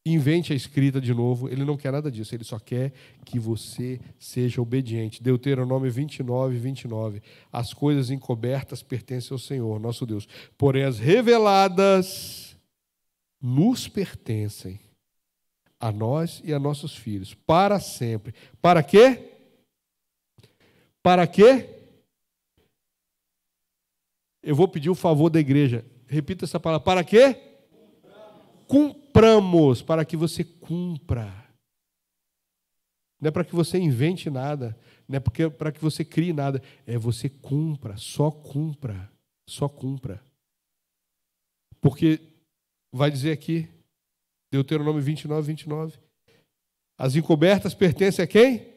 invente a escrita de novo. Ele não quer nada disso. Ele só quer que você seja obediente. Deuteronômio 29, 29. As coisas encobertas pertencem ao Senhor, nosso Deus. Porém, as reveladas nos pertencem, a nós e a nossos filhos, para sempre. Para quê? Para quê? Eu vou pedir o favor da igreja. Repita essa palavra. Para quê? Cumpramos. Para que você cumpra. Não é para que você invente nada. Não é para que você crie nada. É você cumpra. Só cumpra. Só cumpra. Porque vai dizer aqui, Deuteronômio 29, 29. As encobertas pertencem a quem?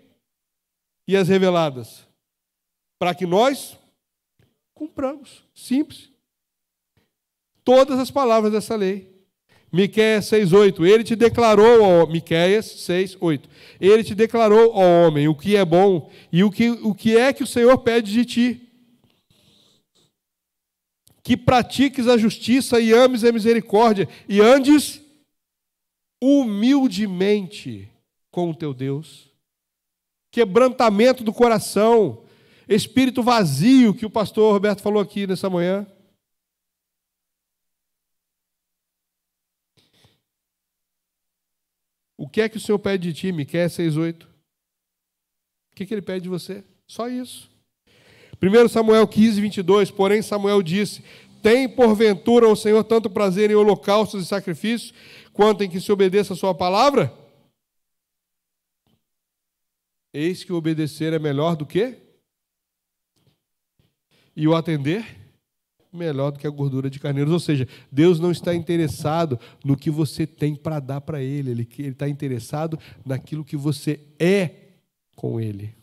E as reveladas? Para que nós cumpramos. Simples. Todas as palavras dessa lei. Miqueias 6:8. Ele te declarou, Miqueias 6:8. Ele te declarou, ó homem, o que é bom e o que é que o Senhor pede de ti. Que pratiques a justiça e ames a misericórdia e andes humildemente com o teu Deus. Quebrantamento do coração, espírito vazio, que o pastor Roberto falou aqui nessa manhã. O que é que o Senhor pede de ti, Miqueias 6:8? O que ele pede de você? Só isso. 1 Samuel 15, 22. Porém Samuel disse: tem porventura o Senhor tanto prazer em holocaustos e sacrifícios, quanto em que se obedeça a sua palavra? Eis que o obedecer é melhor do que? E o atender? Melhor do que a gordura de carneiros. Ou seja, Deus não está interessado no que você tem para dar para Ele. Ele está interessado naquilo que você é com Ele.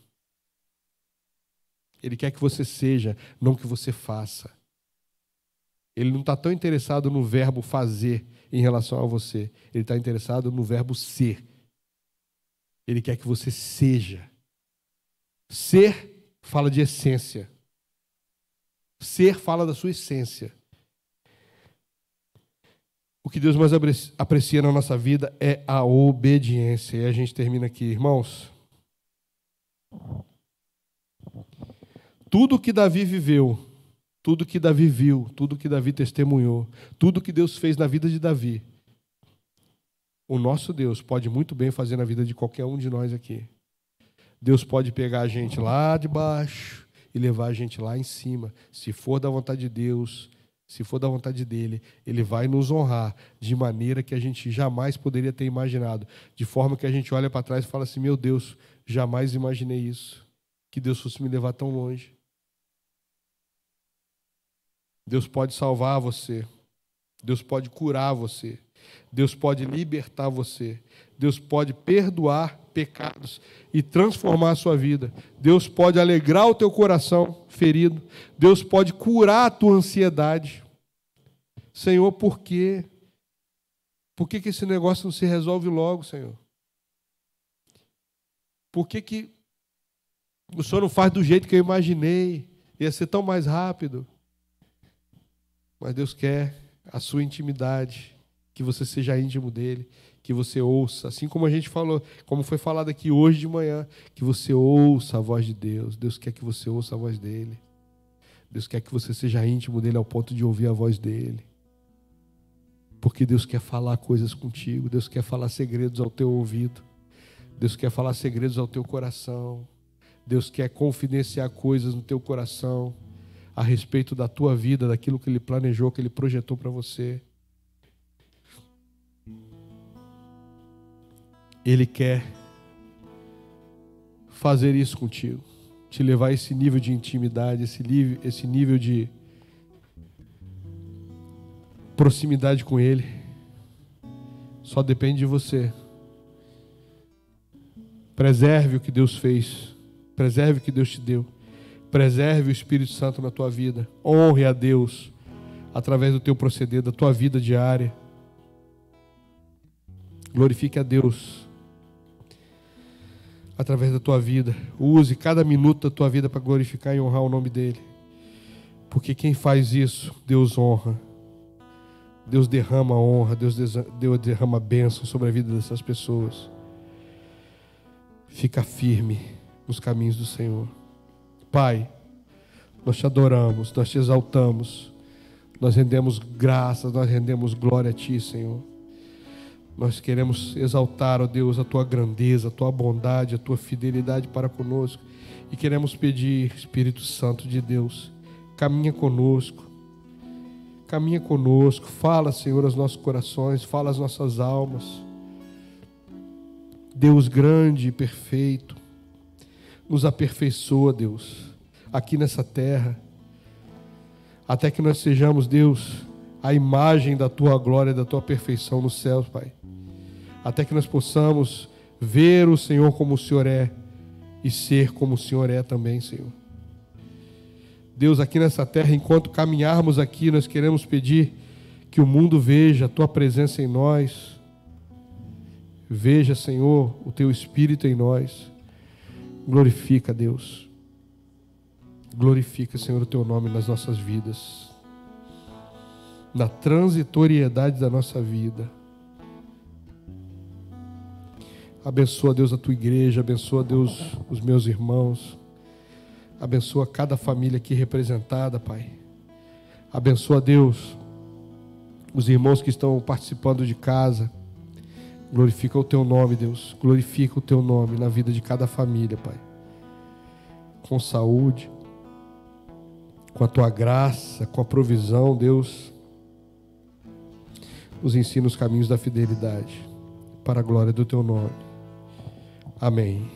Ele quer que você seja, não que você faça. Ele não está tão interessado no verbo fazer em relação a você. Ele está interessado no verbo ser. Ele quer que você seja. Ser fala de essência. Ser fala da sua essência. O que Deus mais aprecia na nossa vida é a obediência. E a gente termina aqui, irmãos. Tudo que Davi viveu, tudo que Davi viu, tudo que Davi testemunhou, tudo que Deus fez na vida de Davi, o nosso Deus pode muito bem fazer na vida de qualquer um de nós aqui. Deus pode pegar a gente lá de baixo e levar a gente lá em cima. Se for da vontade de Deus, se for da vontade dele, ele vai nos honrar de maneira que a gente jamais poderia ter imaginado. De forma que a gente olha para trás e fala assim: meu Deus, jamais imaginei isso. Que Deus fosse me levar tão longe. Deus pode salvar você. Deus pode curar você. Deus pode libertar você. Deus pode perdoar pecados e transformar a sua vida. Deus pode alegrar o teu coração ferido. Deus pode curar a tua ansiedade. Senhor, por quê? Por que esse negócio não se resolve logo, Senhor? Por que o Senhor não faz do jeito que eu imaginei? Ia ser tão mais rápido. Mas Deus quer a sua intimidade, que você seja íntimo dele, que você ouça, assim como a gente falou, como foi falado aqui hoje de manhã, que você ouça a voz de Deus. Deus quer que você ouça a voz dele. Deus quer que você seja íntimo dele ao ponto de ouvir a voz dele. Porque Deus quer falar coisas contigo, Deus quer falar segredos ao teu ouvido, Deus quer falar segredos ao teu coração, Deus quer confidenciar coisas no teu coração a respeito da tua vida, daquilo que Ele planejou, que Ele projetou para você. Ele quer fazer isso contigo, te levar a esse nível de intimidade, esse nível de proximidade com Ele. Só depende de você. Preserve o que Deus fez, preserve o que Deus te deu, preserve o Espírito Santo na tua vida, honre a Deus através do teu proceder, da tua vida diária. Glorifique a Deus através da tua vida. Use cada minuto da tua vida para glorificar e honrar o nome dEle. Porque quem faz isso, Deus honra. Deus derrama honra, Deus derrama bênção sobre a vida dessas pessoas. Fica firme nos caminhos do Senhor. Pai, nós te adoramos, nós te exaltamos, nós rendemos graças, nós rendemos glória a Ti, Senhor. Nós queremos exaltar, ó Deus, a Tua grandeza, a Tua bondade, a Tua fidelidade para conosco. E queremos pedir, Espírito Santo de Deus, caminha conosco, fala, Senhor, aos nossos corações, fala às nossas almas. Deus grande e perfeito, nos aperfeiçoa, Deus, aqui nessa terra, até que nós sejamos, Deus, a imagem da Tua glória e da Tua perfeição nos céus, Pai. Até que nós possamos ver o Senhor como o Senhor é e ser como o Senhor é também, Senhor. Deus, aqui nessa terra, enquanto caminharmos aqui, nós queremos pedir que o mundo veja a Tua presença em nós. Veja, Senhor, o Teu Espírito em nós. Glorifica, Deus. Glorifica, Senhor, o Teu nome nas nossas vidas. Na transitoriedade da nossa vida. Abençoa, Deus, a Tua igreja. Abençoa, Deus, os meus irmãos. Abençoa cada família aqui representada, Pai. Abençoa, Deus, os irmãos que estão participando de casa. Glorifica o Teu nome, Deus. Glorifica o Teu nome na vida de cada família, Pai. Com saúde, com a Tua graça, com a provisão, Deus. Nos ensina os caminhos da fidelidade, para a glória do Teu nome. Amém.